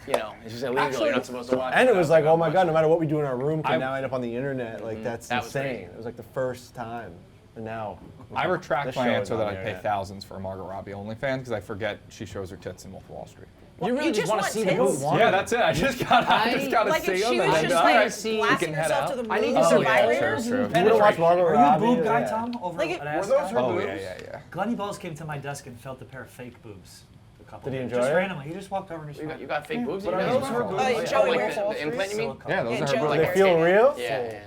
you know, it's just illegal. You're not supposed to watch. And it was like, oh my watch god, no matter what we do in our room can I- now end up on the internet. Like that's That was insane. great. It was like the first time. And now I retract This my show is answer on that the I'd pay internet. thousands for a Margot Robbie OnlyFans because I forget she shows her tits in Wolf of Wall Street. You really You just just want to want see the tits? boobs. Yeah, that's it. I just gotta Like see if them she and was then just all right, like see, you blasting can head herself out. to the I need moon to with see the that. vibrators. True, true. you wanna watch Margot Are you Robbie? a boob guy, Yeah. Tom? Over Like, an were ass those guy? her Oh boobs? yeah. Glenny Balls came to my desk and felt a pair of fake boobs. A couple Did he days. enjoy Just it? randomly. He just walked over and just You got fake boobs. But in are your those house? her boobs? Joey Oh, wears like the implant, you mean? Yeah, those Yeah, are Joey her boobs. They wears feel it. real? Yeah.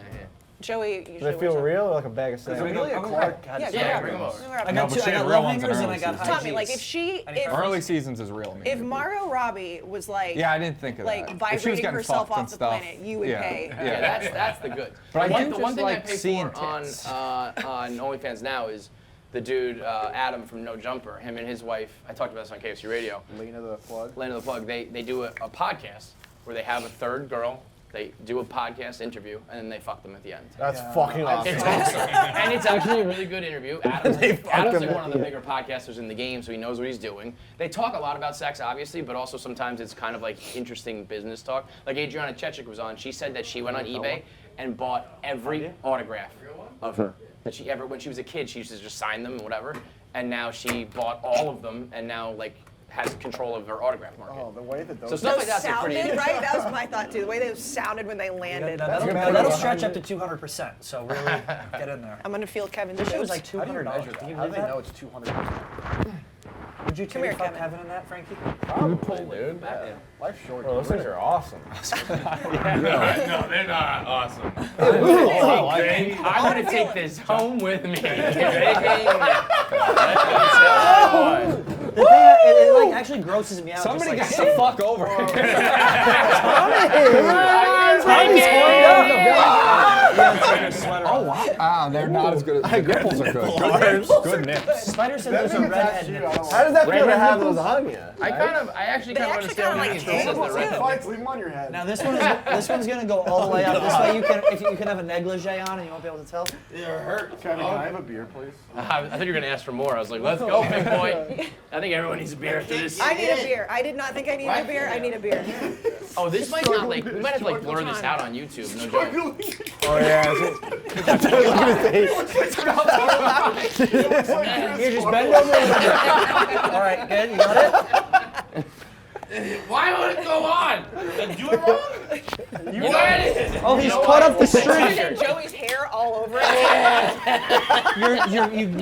Joey usually Do they feel wears real or like a bag of sand? Amelia Clark had Yeah, sex yeah, with bring 'em them. over. them. I No, got but two. she I had got real low ones in hangers and early I got seasons. high Tommy, like if Gs. she, I need if, Early seasons is real. if Margot Robbie was like, Yeah, I didn't think of like that. If she was vibrating getting herself fucked and off the stuff, planet, you would yeah. pay. Yeah, that's the good. But I the do one just thing like I pay seeing for on OnlyFans now is the dude Adam from No Jumper. Him and his wife. I talked about this on KFC Radio. Lena the plug. Land of the Plug. They do a podcast where they have a third girl. They do a podcast interview and then they fuck them at the end. That's fucking awesome. It's awesome. And it's actually a really good interview. Adam's like him one of the bigger podcasters in the game, so he knows what he's doing. They talk a lot about sex, obviously, but also sometimes it's kind of like interesting business talk. Like Adriana Chechik was on. She said that she went on eBay and bought every autograph of her. That she ever, when she was a kid, she used to just sign them and whatever. And now she bought all of them and now like has control of her autograph market. Oh, the way that So those. stuff those like that's pretty sounded, interesting. right? That was my thought too. The way they sounded when they landed. That'll stretch up to 200%. So really get in there. I'm gonna feel Kevin's This shit was shoes. like How do you $200. measure Can that? you How do believe they that? know it's 200%? Would you Come here, fuck Kevin. Kevin in that, Frankie? Probably, dude. Yeah. Life's short. Those things are awesome. No, they're not awesome. I'm gonna take this home with me. The thing, it like actually grosses me out. Somebody just, got like, the fuck over. Oh wow! Ah, they're not as good as the nipples are good. Good nips. Good nips. Spider said there's a redhead nipple. How does that feel to have those on you? I actually They kind of actually understand kinda what like he says tangle, the red. too. Fights, leave them on your head. Now this one's gonna go all the way up. This way you can have a negligee on and you won't be able to tell. Kevin, can I have a beer, please? I thought you were gonna ask for more. I was like, let's go, big boy. I think everyone needs a beer after this. I need a beer. I did not think I needed a beer. I need a beer. Oh, this might not like. We might have to like blur this out on YouTube. No joke. Oh yeah. Here, just bend over. All right, good. You got it. Why would it go on? Do it wrong? You got it. Oh, he's caught up the I string. had Joey's hair all over it.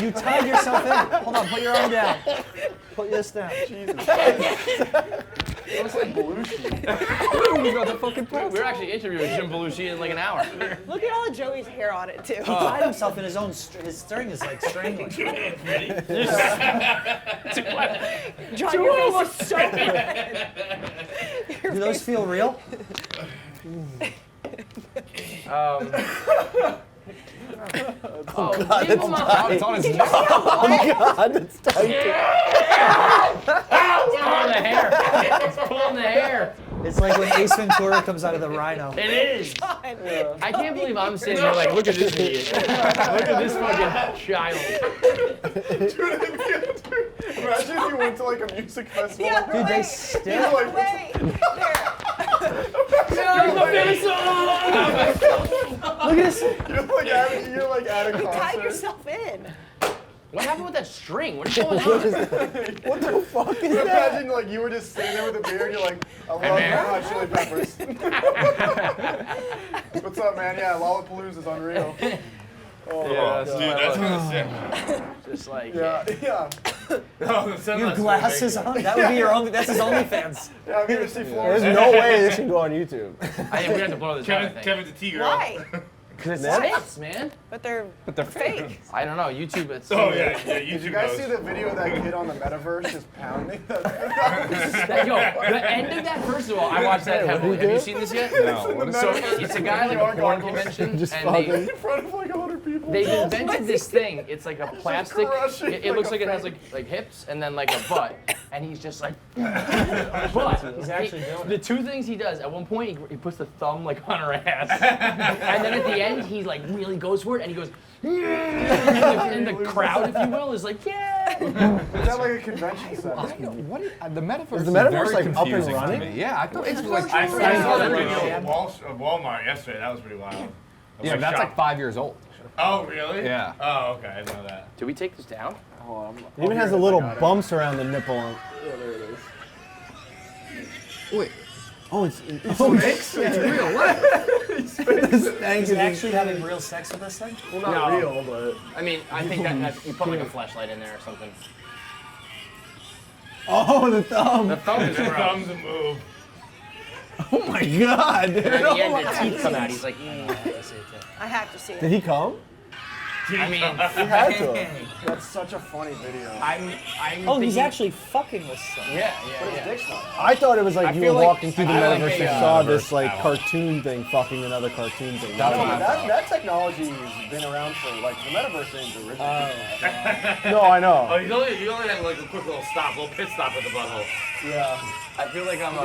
You tied yourself in. Hold on, put your arm down. Put this down. It looks like Belushi. We're actually interviewing Jim Belushi in like an hour. Look at all of Joey's hair on it too. He tied himself in his own. His string is like strangling. John, your face is so red. Do those feel real? Oh God, it's It's on his neck. God, it's tight. It's pulling the hair. It's pulling the hair. It's like when Ace Ventura comes out of the rhino. It is. I can't believe I'm sitting here like, look at this idiot. Look at this fucking child. Imagine if you went to like a music festival. Yeah, Dude, they right. still. Like, Wait. Look at this. you're like at a You tied concert. yourself in. What happened with that string? What's going on? What the fuck is that? Imagine like you were just sitting there with a beer and you're like, I love hot chili peppers. What's up, man? Yeah, Lollapalooza's unreal. Oh, Yeah, Dude, that's gonna sick. Just like, yeah. Your glasses on? That would be your only. That's his OnlyFans. Yeah, I'm here to see Florida. There's no way this can go on YouTube. I think we have to blow this out, I think. Kevin's a T girl. Why? Because it's Feits, man. But they're fake. I don't know, YouTube, it's... Oh yeah, Did YouTube you guys knows. see the video of that kid on the metaverse just pounding? Yo, the end of that, first of all, I watched that heavily. Have you seen this yet? No. So it's a guy like a porn convention, Just and fucking. in front of like 100 people. they've invented this thing. It's like a plastic. crushing It like looks a like it has like hips and then like a butt, and he's just like. But He's actually doing the two things he does. At one point, he puts the thumb like on her ass, and then at the end, he like really goes for it, and he goes. And the crowd, if you will, is like, yeah. Is that like a convention center? What is, the metaverse Is the metaverse, very like, up and confusing to running? me. Yeah, I thought it was like I saw the Yeah. video of Walmart yesterday. That was pretty wild. I was yeah, that's shocked. like 5 years old. Oh really? Yeah. Oh okay, I didn't know that. Do we take this down? Hold on, It even has the little bumps around the nipple. On. Yeah, there it is. Wait. Oh, it's real. What? He's actually having real sex with this thing? Well, not real, but I mean, I think that you put like a flashlight in there or something. oh, the thumb. The thumb is gross. Thumbs a move. Oh my God, dude. And at the end, the teeth come out. He's like, I have to see Did it. he come? I mean, He had to. that's such a funny video. I'm Oh, he's thinking- actually fucking this thing. Yeah. Dick's not. I thought it was like I you feel were like- walking through the I feel like metaverse a, and saw this metaverse like power. cartoon thing fucking another cartoon thing. That technology has been around for like the metaverse thing's original. No, I Oh, know. you only had like a quick little stop, little pit stop at the butthole. Yeah. I feel like I'm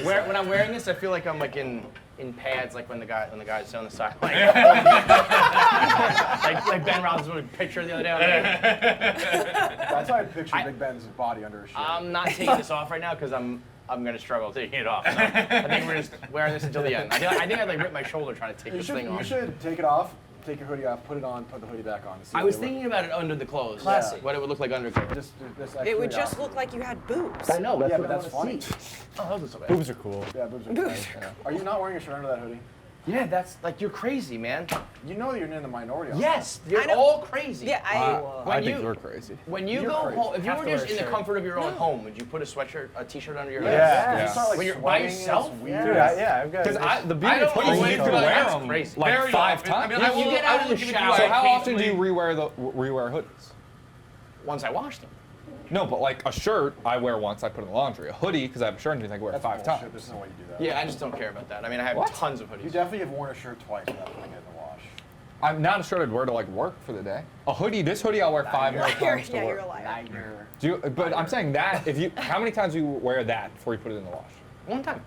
when I'm wearing this, I feel like I'm like in pads, like when the guy's on the sideline. like Ben Roethlisberger's picture the other day. That's how I picture Big Ben's body under a shirt. I'm not taking this off right now because I'm gonna struggle taking it off. So I think we're just wearing this until the end. I think I'd like rip my shoulder trying to take this thing you off. should take it off, take your hoodie off, put it on, put the hoodie back on. I was thinking about it under the clothes. Classic. What it would look like under clothes. Just It would just look like you had boobs. I know. That's Yeah, what but I that's want funny. to see. Oh, those are so bad. Boobs are cool. Yeah, boobs are nice. Are you not wearing a shirt under that hoodie? Yeah, that's like you're crazy, man. You know you're in the minority. on Yes, I you're know. all crazy. Yeah, I think you're crazy. When you You're go crazy. home, if you Have were to just wear a in the shirt. comfort of your own home, would you put a sweatshirt, a t-shirt under your that. head? Yeah. You start, like, When you're by sweating, it's yourself? weird. Dude, I've got Because the I beauty of don't hoodies is always you do can that. wear That's them crazy. like Very 5 often. times. I mean, I You will, get I out will of the give it to shower. So how often do you occasionally. rewear hoodies? Once I washed them. No, but like a shirt, I wear once, I put in the laundry. A hoodie, because I have a shirt underneath, I can wear it That's 5 bullshit. times. There's no way you do that. Yeah, I just don't care about that. I mean, I have What? tons of You hoodies. definitely have worn a shirt twice without putting it in the wash. I'm not a shirt I'd wear to like work for the day. A hoodie, this hoodie I'll wear 5 more times to yeah, you're work. a liar. Do you, but I'm saying that, if you, how many times do you wear that before you put it in the wash? One time.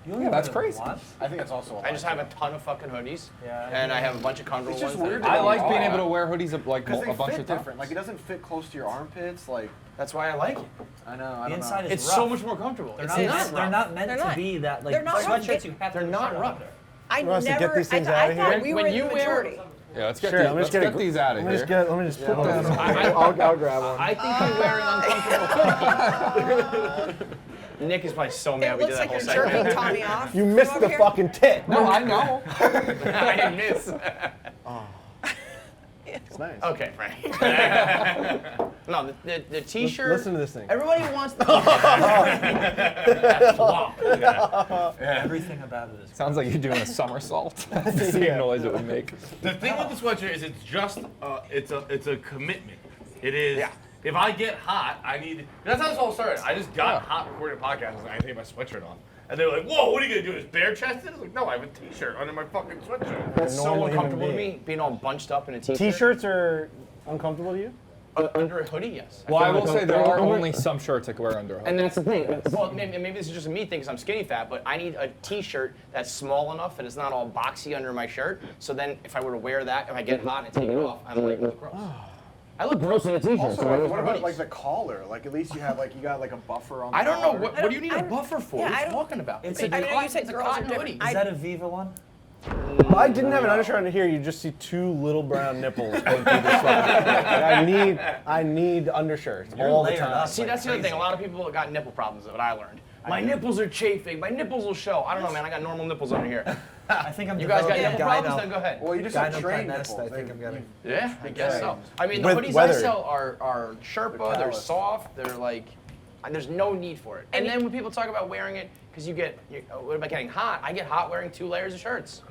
You only Yeah, that's wear it crazy. once? I think that's also a I just lie, have a too. ton of fucking hoodies, Yeah, and I have a bunch of comfortable It's just ones. weird that- to I like being Oh. able to wear hoodies like Because they a bunch fit of times. different. Like it doesn't fit close to your armpits. Like That's why I like it. I know. I The don't inside know. is It's rough. so much more comfortable. They're It's not, not they're rough. not meant They're to not. be that. Like They're not rough. sweatshirts, you have to They're put not shirt rough. under. I want us to get never. these things I outta thought here? we When were in you the wear- majority. Yeah, let's get, Sure, these, let me let's just get these out of here. Let me just put those. I- I'll grab one. I think you're wearing uncomfortable hoodies. Nick is probably so mad It we did looks that like whole you're jerking segment. Tommy off. You from missed over the here. fucking tit. No, I know. I didn't miss. It's nice. Okay, Frank. No, the t-shirt. Listen to this thing. Everybody wants the. Everything about it is. Sounds like you're doing a somersault. That's the same noise it would make. The thing with the sweatshirt is it's just it's a commitment. It is. Yeah. If I get hot, I need. That's how this all started. I just got hot recording a podcast. I was like, I take my sweatshirt off, and they were like, "Whoa, what are you gonna do? Is bare chested?" I was like, "No, I have a t-shirt under my fucking sweatshirt." That's so normal human uncomfortable to being. me, being all bunched up in a t-shirt. T-shirts are uncomfortable to you? Under a hoodie, yes. Well, I will say there are only some shirts I can wear under a hoodie. And that's the thing. Well, maybe this is just a me thing because I'm skinny fat, but I need a t-shirt that's small enough that it's not all boxy under my shirt. So then if I were to wear that, if I get hot and take it off, I'm like, gross. I look gross in a t-shirt. Also, so I what wear about hoodies. like the collar? Like at least you have like you got like a buffer on. The I don't know. collar. What do you need a buffer for? yeah, What I are you don't- talking about? It's It's a- a I know you cotton- said it's a girls are cotton different. hoodie. Is that a Viva one? I didn't have an undershirt under here. You just see 2 little brown nipples going through the sweater. I need undershirts You're all the layered time. up. See, like that's the other thing. A crazy. lot of people got nipple problems. Is what I learned. My nipples are chafing. My nipples will show. I don't know, man. I got normal nipples under here. I think I'm You guys got developing nipple problems? Then gyno- go ahead. Well, you just have gyno trained nest, nipples. I think I'm getting. Yeah, I guess so. I mean, the With hoodies weathered. I sell are Sherpa. They're callous. soft. They're like, there's no need for it. And then when people talk about wearing it, because what about getting hot? I get hot wearing 2 layers of shirts.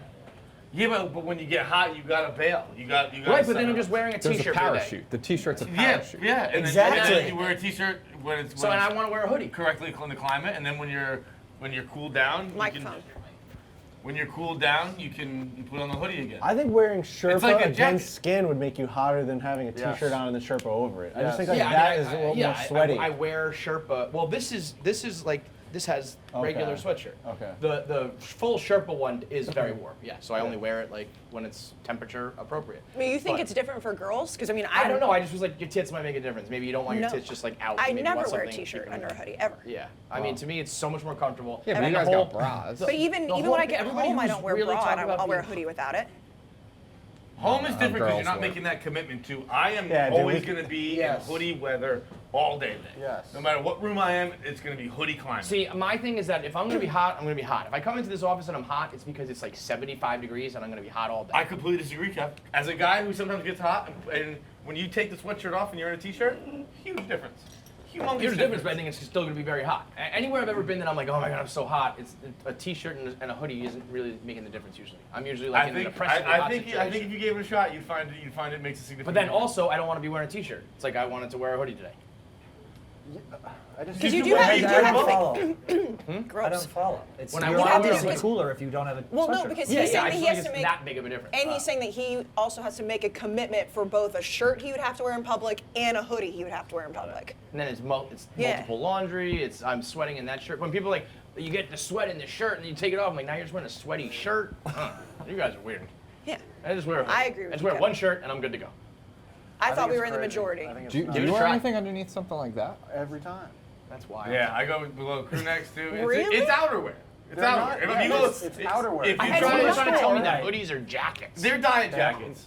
Yeah, but when you get hot, you gotta bail. You got. Right, but then I'm just wearing a There's a t-shirt for the day. parachute. The t-shirt's a Yeah, parachute. yeah. And Exactly. then you wear a t-shirt when it's So and I want to wear a hoodie. correctly in the climate, and then when you're cooled down, Microphone. When you're cooled down, you can put on the hoodie again. I think wearing Sherpa like a against jacket. skin would make you hotter than having a Yes. t-shirt on and the Sherpa over it. I Yes. just think like Yeah, that I mean, is a little yeah, more sweaty. I wear Sherpa. Well, this is like this has regular sweatshirt. Okay. The full Sherpa one is very warm. Yeah, so I only wear it like when it's temperature appropriate. I mean, you think But- it's different for girls? Because I mean, I don't know. I just was like, your tits might make a difference. Maybe you don't want your No. tits just like out. I Maybe you never want wear a something t-shirt keeping under a them- hoodie ever. Yeah, I mean, to me, it's so much more comfortable. Yeah, but And you the guys whole- got bras. But even The when whole- I get everybody home, I who's don't wear really bra. talking And about I'll wear a being- hoodie without it. Home is different because girls you're not wear. making that commitment to. I am Yeah, dude, always we- going to be Yes. in hoodie weather all day. Yes. No matter what room I am, it's going to be hoodie climate. See, my thing is that if I'm gonna be hot, I'm gonna be hot. If I come into this office and I'm hot, it's because it's like 75 degrees and I'm gonna be hot all day. I completely disagree, Kev. As a guy who sometimes gets hot, and when you take the sweatshirt off and you're in a t-shirt, huge difference. Humongous Here's the difference, but I think it's still gonna be very hot. Anywhere I've ever been that I'm like, oh my god, I'm so hot. It's a t-shirt and a hoodie isn't really making the difference usually. I'm usually like I in an think oppressively I hot think situation. I think if you gave it a shot, you'd find it makes a significant. But then difference. also, I don't want to be wearing a t-shirt. It's like I wanted to wear a hoodie today. I just Because you do do wear have, it. you do I have don't like, follow. I gross. don't follow. It's When I you're walk obviously around- cooler if you don't have a Well, no, sweatshirt. because Yeah, he's yeah, saying I that just he think has it's to make, that big of a difference. and he's saying that he also has to make a commitment for both a shirt he would have to wear in public and a hoodie he would have to wear in public. And then it's Yeah. multiple laundry. I'm sweating in that shirt. When people are like, you get the sweat in the shirt and then you take it off, I'm like, now you're just wearing a sweaty shirt. You guys are weird. Yeah. I just wear. I agree with I just you, wear Kevin. one shirt and I'm good to go. I thought think we it's were in the crazy. majority. I think it's Do you, nuts. do Give you it a wear try. anything underneath something like that? Every time. That's wild. Yeah, I go below crew necks too. It's, Really? it's outerwear. It's They're not- outerwear. yeah, if you go, it's outerwear. If you I had try someone to trying to tell me that Right. hoodies are jackets. they're diet jackets.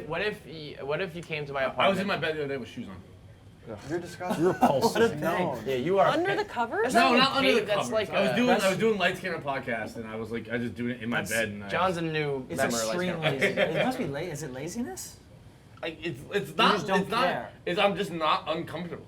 what if you came to my apartment? I was in my bed the other day with shoes on. You're disgusting. You're repulsive. No. Yeah, you are. Under the covers? No, not under the That's covers. like I a- was doing Lights Camera podcast, and I was just doing it in my bed. And John's a new It's member. like, extreme laziness. It must be Is it laziness? it's not. just don't it's not. care. I'm just not uncomfortable.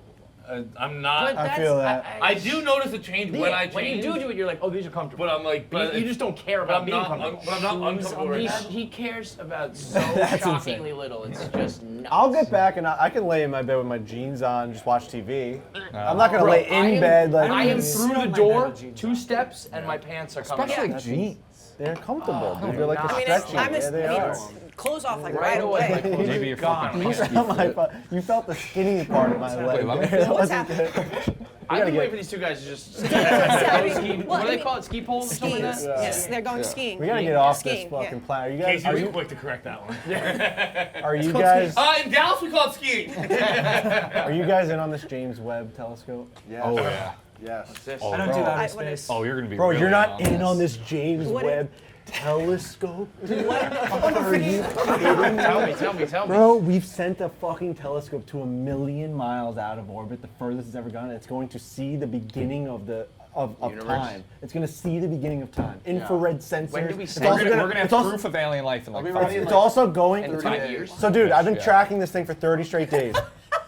I'm not. I feel that. I do notice a change when I change. When you do it, you're like, oh, these are comfortable. But I'm like, But you just don't care about being not, comfortable. but I'm not uncomfortable right now. He cares about so shockingly little. It's just nuts. I'll get back and I can lay in my bed with my jeans on and just watch TV. I'm not gonna Bro, lay in bed like. I am sit through on the my door, bed with jeans 2 steps, and my pants are coming Especially off. jeans. They're comfortable, dude. They're like I a I stretchy. Yeah, they are. Clothes off like Right right away. away. Maybe you're God. fucking You felt the skinny part of my leg. let me there. That What's wasn't happening? good. I've been get- waiting for these 2 guys to just. Well, What do I they mean, call it? Ski poles? or something Skiing. like that? Yes, they're going skiing. We gotta get off Skiing, this fucking yeah. plan. Are you Casey guys? was quick to correct that one. Are you guys? In Dallas, we call it skiing. Are you guys in on this James Webb telescope? Yes. Oh yeah. Yes. I don't do bro. outer What is- space. Oh, you're gonna be. Bro, really you're not in this. on this James What Webb telescope? Are you kidding me? Tell me. Bro, we've sent a fucking telescope to 1,000,000 miles out of orbit, the furthest it's ever gone. It's going to see the beginning of Universe. time. It's going to see the beginning of time. Infrared sensors. When do we It's send also it? gonna- We're gonna have it's also- proof of alien life in like be 5 ready in years. It's also going. In 5 years? So, dude, I've been Yeah. tracking this thing for 30 straight days.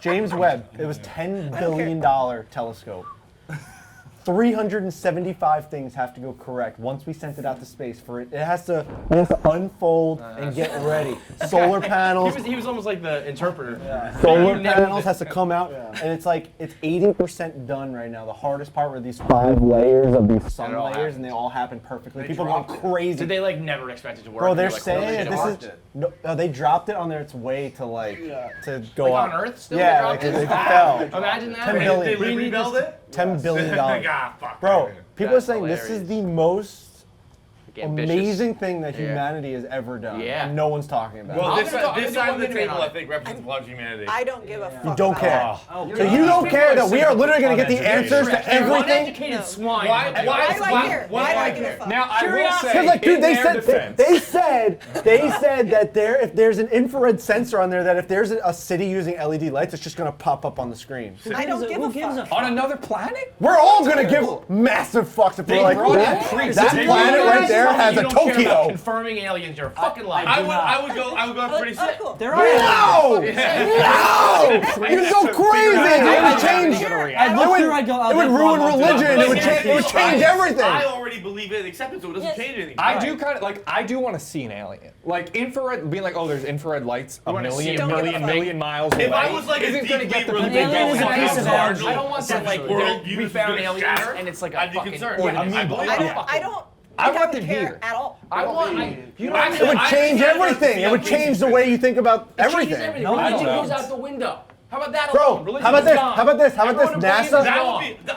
James Webb, it was $10 billion telescope. 375 things have to go correct once we sent it out to space. For it has to unfold and get ready. Solar panels, He was almost like the interpreter. solar panels has to come out, and it's 80% done right now. The hardest part were these 5 layers of these sun it all layers, and they all happen perfectly. People going crazy. Did they like never expect it to work? Bro, they're You're like, saying holy shit, it this worked. is no, they dropped it on its way to to go Like up. on Earth still? Yeah, They like dropped it it? fell. Imagine that. 10 billion. They We need rebuild this- it? $10 billion. Fuck. Bro, people are That's saying this is hilarious. the most Ambitious. amazing thing that Yeah. humanity has ever done. Yeah. And no one's talking about Well, it. this I'm gonna this do side one of the minute table, on I think, represents a lot of humanity. I don't give a fuck. You don't about care. that. So you don't care that we are literally going to get the answers to everything? Uneducated No. swine. Why Why do I care? Why do I give a fuck? Now I will Because say, like, dude, in they their said defense, they said that if there's an infrared sensor on there, that if there's a city using LED lights, it's just going to pop up on the screen. I don't give Who a gives fuck. a on another planet. We're all going to give massive fucks if we're like, brought in that priests. that They planet brought right in there has You a don't care about Tokyo. confirming aliens. You're a fucking liar. I would go pretty Oh, sick. cool. There are. No! No! You'd go crazy! It would change. It would ruin religion. It would change everything. I already believe it and accept it, so it doesn't change anything. I do kind of like. I do want to see an alien, like infrared, being like, oh, there's infrared lights a wanna see million, it. Don't give a fuck. million miles away. If I was like isn't a gonna get the deeply people alien is a going piece of wild. energy. I don't want that like World we views found gonna aliens shatter. and it's like a I'd be fucking concerned. ordinance. Yeah, I believe I it. don't I think I want would it care here. at all. I want. You know, It would change everything. It would change the way you think about everything. No, I Religion don't. goes out the window. How about that Bro, alone? Religion how about is this? gone. How about this? How about this? Everyone believes NASA? That wrong. would be.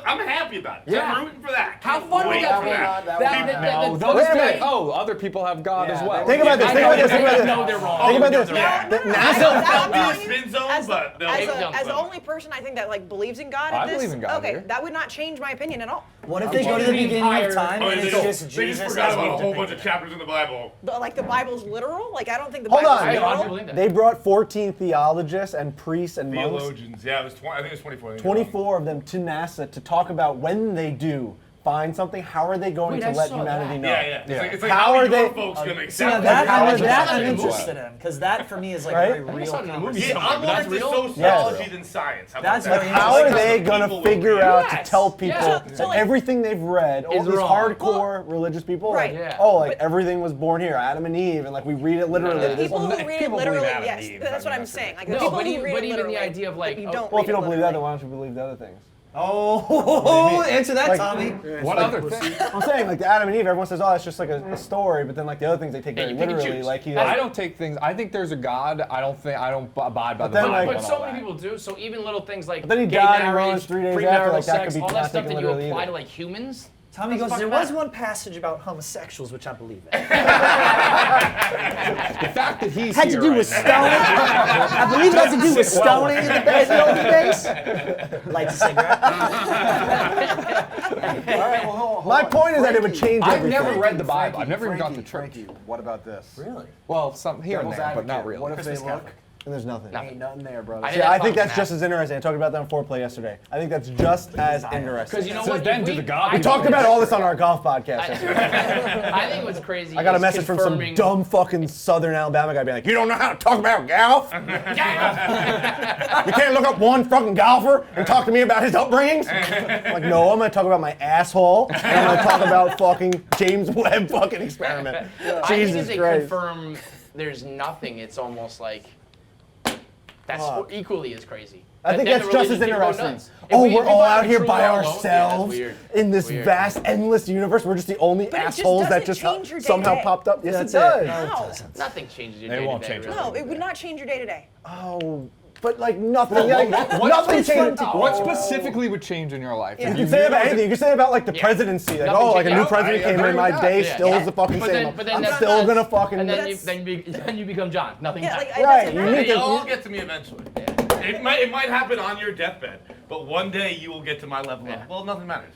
I'm happy about it. Yeah. I'm rooting for that. How fun would Wait that for be? that. No, they'll Wait just a be like, minute. oh, other people have God as well. Think about this. Think about this. Think about this. No, they're wrong. Think about No, this. they're wrong. The I'm NASA. That'll be a telling you, spin zone, as, but they'll as, take a, as the them. only person I think that like believes in God. I in this, believe in God Okay, here. that would not change my opinion at all. What if they go to the beginning of time Oh, and they it's just they Jesus forgot as about a we've whole bunch of depicted? chapters in the Bible. Like the Bible's literal. Like I don't think the Hold Bible's on. I literal. honestly believe that. They brought 14 theologists and priests and monks, Theologians. Yeah, it was 20. I think it was 24. I think 24 of them to NASA to talk about when they do find something, how are they going Wait, to I let saw humanity that. know? Yeah. It's like How how are are they- your folks gonna accept See, now it? that, How I'm, is it that I'm possible? interested in, because that for me is like Right? a very real saw it in a movie. conversation. Yeah, I'm But more that's into real? sociology Yes. than science. How That's about very that? How Like are how they the going to people figure will out react. to tell people Yeah. that So, like- everything they've read, all Is these wrong. hardcore religious people, Right. like, Yeah. oh, like everything was born here, Adam and Eve, and like we read it literally. The This- People who read it people believe literally, Adam and yes, Eve. that's what I I'm mean, saying. Like the No, people but who even- read but it even the literally, idea of, like, but you oh, don't well, if read you don't it believe that, then literally. why don't you believe the other things? Oh, answer that, Like- Tommy. What other thing? I'm saying, like the Adam and Eve, everyone says, oh, that's just like a story, but then like the other things they take Yeah, very you pick and literally, choose. like he. I don't take things. I think there's a God. I don't abide by the then, Bible. like- and But so all many that. people do. So even little things like But then he gay died and marriage, rose 3 days after, premarital like, that sex, could be all not that stuff taken that you literally apply either. to like humans. Tommy goes, fucking there was matter. one passage about homosexuals, which I believe in. The fact that he's Had to here do right with now- stoning. I believe it had to do with stoning in the olden days. Lights a cigarette. My point is that it would change I've everything. never read the Bible. I've never even gone to church. Frankie, what about this? Really? Well, some here and Devil's there, but not advocate. really. What if Christmas they look Catholic. And there's nothing. Ain't nothing there, brother. I Yeah, I think fucking that's just as interesting. I talked about that on Foreplay yesterday. I think that's just as interesting. Because you know So what? then If to the God- We talked about all this on our golf podcast yesterday. I think what's crazy. I got a is message from some confirming- dumb fucking Southern Alabama guy being like, you don't know how to talk about golf? You can't look up one fucking golfer and talk to me about his upbringings? I'm like, no, I'm gonna talk about my asshole, and I'm gonna talk about fucking James Webb fucking experiment. I think Jesus if they Christ. confirm there's nothing, it's almost like that's equally as crazy. I think Then that's the just as religious people go interesting. nuts. If Oh, we- if we're we all find out the here true by law alone, ourselves yeah, that's weird. in this Weird. vast, endless universe. We're just the only But it just assholes that doesn't just change your somehow day-to-day. popped up. Yes, That's it does. it. How? Nothing changes your They day won't to day. change really. No, it would not change your day to day. Oh, but like nothing. Nothing changes. What specifically would change in your life? Yeah. If You can say about anything. You can say about like the Yeah. presidency. Like, Nothing oh, like a new changes. president I came agree in, my with day that. still Yeah. is the fucking But same. then- but then I'm that's still not- gonna fucking. And then That's- you become John. Nothing Yeah, like happens. it Right, doesn't you matter. need to- It'll all get to me eventually. It might happen on your deathbed, but one day you will get to my level. Yeah. Of, well, nothing matters.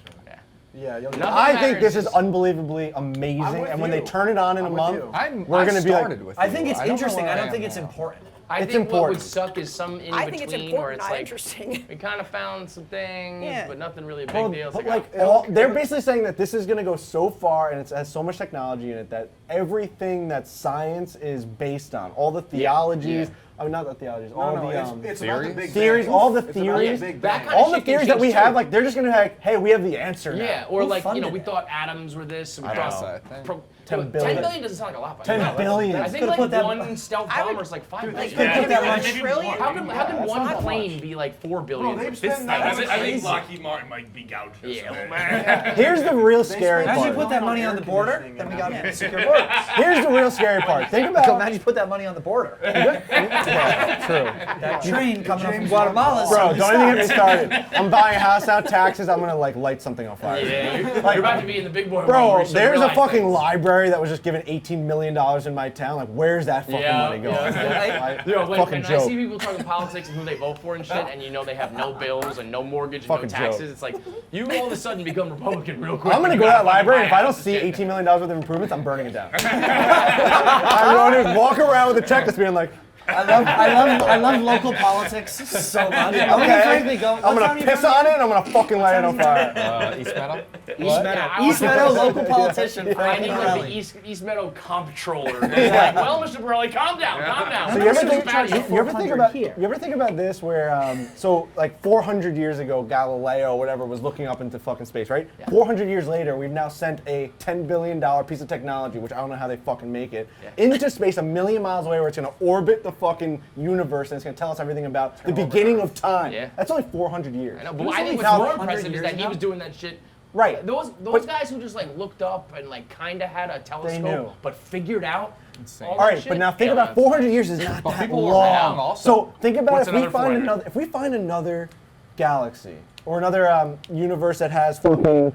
Yeah, you'll Nothing I think matters this is is- unbelievably I'm amazing, with and when they you. turn it on in a I'm with month, you. we're gonna be like, started with I you. think it's don't know interesting. where I don't am think it's now. important. I It's think what would important. suck is some in I between think it's where important, it's not like interesting. we kind of found some things, Yeah. but nothing really a big well, deal. It's but like, like they're basically saying that this is gonna go so far, and it has so much technology in it that everything that science is based on, all the theologies. Yeah. I mean, not the theologies, all No, the it's about the theories? big theories, bang. all the It's about the theories, big that bang. kind of all the shit can theories that we change, have, too. like they're just gonna be like, hey, we have the answer now. yeah, or Who like funded we it? thought atoms were this. And we don't thought know. 10 billion. 10 billion doesn't sound like a lot. But 10 billion. I That's think gonna like put that- one stealth I would- bomber is like 5 Like, billion. could it be like much. a trillion? How can that's one not plane much. be like 4 billion? Bro, they've This- spent I That's think crazy. Lockheed Martin might be gouged. Yeah. Here's the real scary Imagine you part. put that money on the border, Air then we got conditioning secure borders. Here's the real scary part. Think So about imagine you put that money on the border. true. That train coming up from James Guatemala. is Bro, something don't to even get me stop. started. I'm buying a house out, taxes. I'm gonna like light something on fire. Yeah, you're about to be in the big boy room where Bro, you should there's a realize fucking things. library that was just given $18 million in my town. Like, where's that fucking money going? Yo, when Fucking I joke. see people talking politics and who they vote for and shit, and you know they have no bills and no mortgage and Fucking no taxes, joke. it's like you all of a sudden become Republican real quick. I'm gonna You go to gotta that library, and if I don't buy see houses, $18 million worth of improvements, I'm burning it down. I'm going to walk around with a checklist being like, I love local politics so much. I'm gonna okay, frankly go. I'm what time gonna you piss from? on it, and I'm gonna fucking light it on fire. East Meadow? East Yeah, Meadow. I East want- Meadow local politician. I Frank need like Morelli. the East Meadow comptroller. It's like, well, Mr. Borelli, calm down, calm down. So you ever This is think, bad. you ever think 400 about here. you ever think about this where so like 400 years ago Galileo or whatever was looking up into fucking space, right? 400 years later we've now sent a $10 billion piece of technology, which I don't know how they fucking make it, into space a million miles away where it's gonna orbit the fucking universe and it's gonna tell us everything about the beginning of time. Yeah. That's only 400 years. I know, but I think what's Now- more 100 impressive is years that he ago? was doing that shit. Right. Those But- guys who just like looked up and like kind of had a knew. telescope, but figured out all All that right, shit. but now think Yeah, about that's- 400 years is not But that people were long. wrong also. So think about What's if we another find 400? another galaxy or another universe that has fucking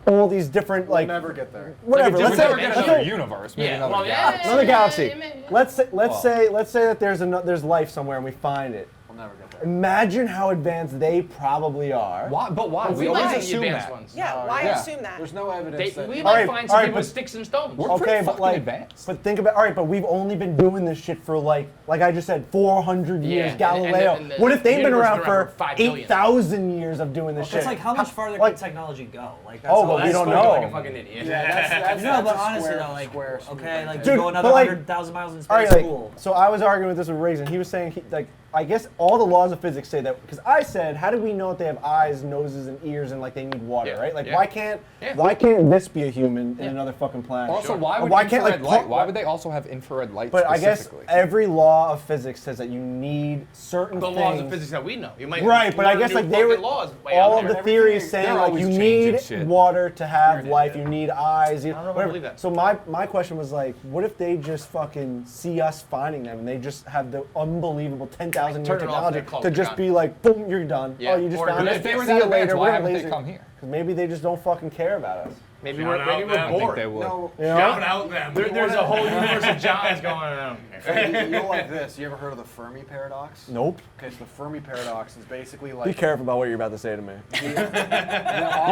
all these different We'll like never get there. whatever. Like a Let's different say, Never get Let's another say- universe. Maybe Yeah, another well, galaxy. yeah, another galaxy. yeah. Let's say that there's life somewhere and we find it. We'll never get there. Imagine how advanced they probably are. Why? But why? We always might assume be advanced that. ones. Yeah, why Yeah. assume that? There's no evidence that. We All might right, find all some right, people but- with sticks and stones. We're Okay, pretty but fucking like, advanced. but think about, all right, but we've only been doing this shit for like I just said, 400 years. Yeah, and Galileo. the What if they've been universe around been for around for 5 billion? 8,000 years of doing this shit? It's like how much farther like- can technology go? Like that's Oh, all but we that's don't spoken know. like Like a fucking idiot. that's No, but a honestly square- though, like square okay, like Dude, you go another but, like- 100,000 miles in All right, space, like, cool. so I was arguing with this with Riggs, and he was saying, like, I guess all the laws of physics say that, because I said, how do we know that they have eyes, noses, and ears, and like they need water, Yeah, right? Like, yeah. why can't this be a human in another fucking planet? Also, why would Why can't, like, infrared light? pump- Why would they also have infrared light But I guess specifically? every law of physics says that you need certain The things. laws of physics that we know. You might Right, but I learn guess new like they were fucking laws way all out of there. the theories saying they're like always you changing need shit. water to have life, you need eyes. You, I don't know if I whatever. believe that. So my question was like, what if they just fucking see us finding them and they just have the unbelievable 10,000 year Turn it off, technology they're close, to they're just gone. be like, boom, you're done. Yeah, Oh, you just or found if it. If they were See that you advanced, later. why We're haven't they lazy. come here? Because maybe they just don't fucking care about us. Maybe Shout we're out them. I think bored. they would. No, Shout out them. There's a whole universe of Johns going on. you know like this. You ever heard of the Fermi paradox? Nope. Okay, so the Fermi paradox is basically like Be careful about what you're about to say to me. You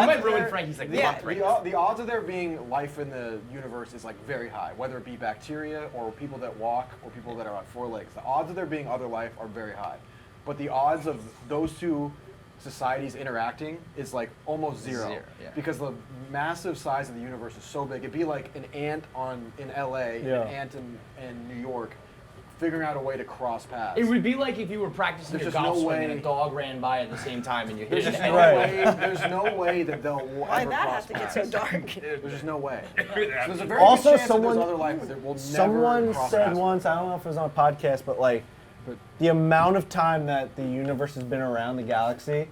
might ruin Frankie's like, Yeah. The odds of there being life in the universe is like very high, whether it be bacteria or people that walk or people that are on 4 legs. The odds of there being other life are very high, but the odds of those two societies interacting is like almost zero, yeah. because the massive size of the universe is so big. It'd be like an ant in LA, Yeah. an ant in New York, figuring out a way to cross paths. It would be like if you were practicing There's your just golf no swing and way- a dog ran by at the same time and you hit There's it. just no Right. way. There's no way that they'll Why ever that cross have to get paths. so dark? There's just no way. So there's a very Also, good chance someone- that there's other life, but there will never Someone cross said paths. once, I don't know if it was on a podcast, but like the amount of time that the universe has been around the galaxy,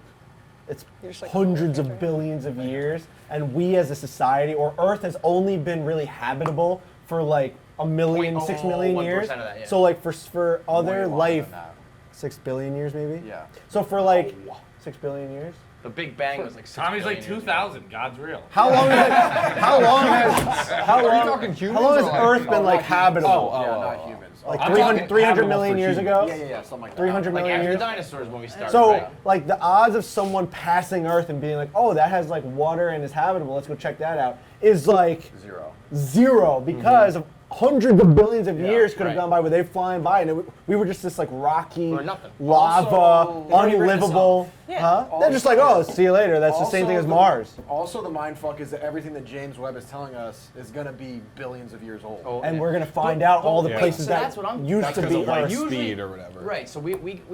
it's just like, hundreds of billions of years, and we as a society, or Earth has only been really habitable for like a million, 6 million 0.01% years. of that, yeah. So like for other Way longer life, than that. 6 billion years maybe? Yeah. So for like 6 billion years? The Big Bang was like 6 Tommy's like billion years 2,000. God's real. How long is it? How long has Are you talking humans how long has or like- Earth been like habitable? Yeah, not humans. Like I'm 300, talking 300 habitable million for years humans. ago? Yeah, something like that. 300 Like million after the years? dinosaurs when we started. So, right? like, the odds of someone passing Earth and being like, oh, that has, like, water and is habitable, let's go check that out, is, like, zero because of hundreds of billions of years could have right. gone by where they're flying by, and we were just this, like, rocky, Or nothing. lava, Also, unlivable. Yeah. They're just like, oh, see you later. That's the same thing as Mars. Also, the mind fuck is that everything that James Webb is telling us is going to be billions of years old. Oh, And we're going to find out all the Yeah. places So that that's what I'm- used That's to because be of light Earth. speed or whatever. Right, so we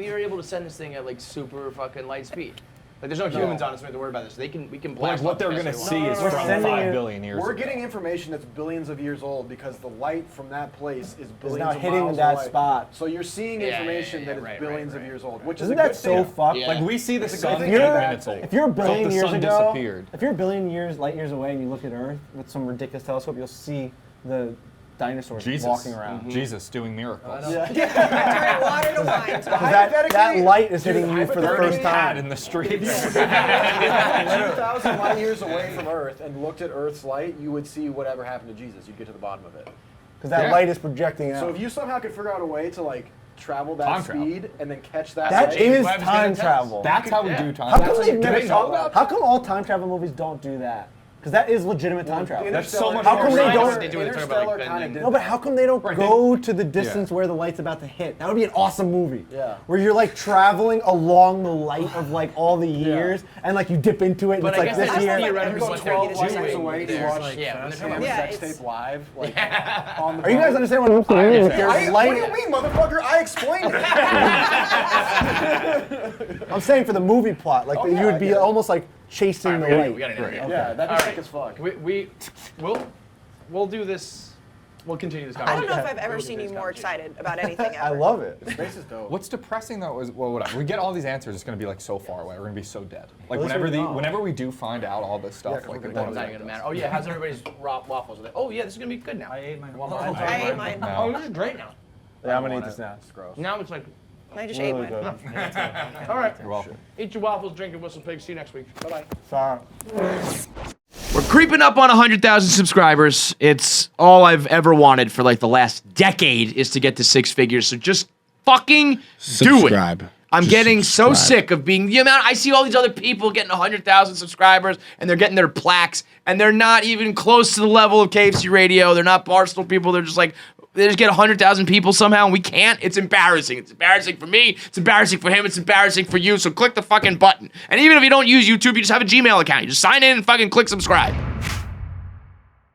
are able to send this thing at like super fucking light speed. Like there's no humans on it, so we don't have to worry about this. We can Like blast what off they're as gonna fast as we see want. is We're from sending 5 it- billion years We're ago. getting information that's billions of years old because the light from that place is billions now of hitting miles that away. spot. So you're seeing Yeah, information yeah, that is right, billions right, of right. years old, which Isn't is a that good so thing. fucked? Yeah. Like we see the It's a good sun thing. 8 You're- minutes old. If you're a billion But the years sun ago, disappeared. if you're a billion light years away, and you look at Earth with some ridiculous telescope, you'll see the dinosaurs Jesus. walking around. Jesus doing miracles. Turning water to wine. Because that light is hitting you for the first Cat time. in the streets. If you were 2,000 light years away from Earth and looked at Earth's light, you would see whatever happened to Jesus. You'd get to the bottom of it. Because that Yeah. light is projecting out. So if you somehow could figure out a way to like travel that Time travel. speed and then catch that that light, is Webb's time gonna tell us. travel. That's how we do time. How come travel. they've Do never they know about How come all time travel movies don't do that? Because that is legitimate time travel. That's so much How more come they science. don't- They do it, they're talking about, like, Interstellar kind of bending. did No, but how come they don't Right, go to the distance where the light's about to hit? That would be an awesome movie. Yeah. Where you're like traveling along the light of like all the years, and like you dip into it, and But it's I like guess this that's year. theoretically Go what they're 12 light years doing. away to There's watch like, yeah, when they're talking Sam's about Yeah, sex it's- tape live, like on the. Are you guys boat. understand what I'm saying? If there's What do light, you mean, motherfucker? I explained it. I'm saying for the movie plot, like Oh, you yeah, would I be get it. almost like chasing the light. We gotta Right. interview. Yeah, that'd be All sick right. as fuck. We'll do this. We'll continue this I conversation. don't know if I've ever We'll seen continue you this more conversation. excited about anything ever. I love it. Space is dope. What's depressing though is well, whatever. We get all these answers. It's going to be like so far away. We're going to be so dead. Like Well, that's what we know. whenever we do find out all this stuff, 'cause like we're it gonna won't It's not affect even gonna us. matter. Oh yeah, how's everybody's waffles? Oh yeah, this is gonna be good now. I ate my I ate mine. No. Oh, this is great now. Yeah, I'm gonna eat this now. It's gross. Now it's like, I just ate Really mine. good. all right, You're welcome. eat your waffles, drink your whistle pig. See you next week. Bye bye. Sorry. We're creeping up on 100,000 subscribers. It's all I've ever wanted for like the last decade is to get to 6 figures. So just fucking do it. I'm getting so sick of being the amount. I see all these other people getting 100,000 subscribers and they're getting their plaques and they're not even close to the level of KFC Radio. They're not Barstool people. They're just like, they just get 100,000 people somehow and we can't. It's embarrassing. It's embarrassing for me. It's embarrassing for him. It's embarrassing for you. So click the fucking button. And even if you don't use YouTube, you just have a Gmail account. You just sign in and fucking click subscribe.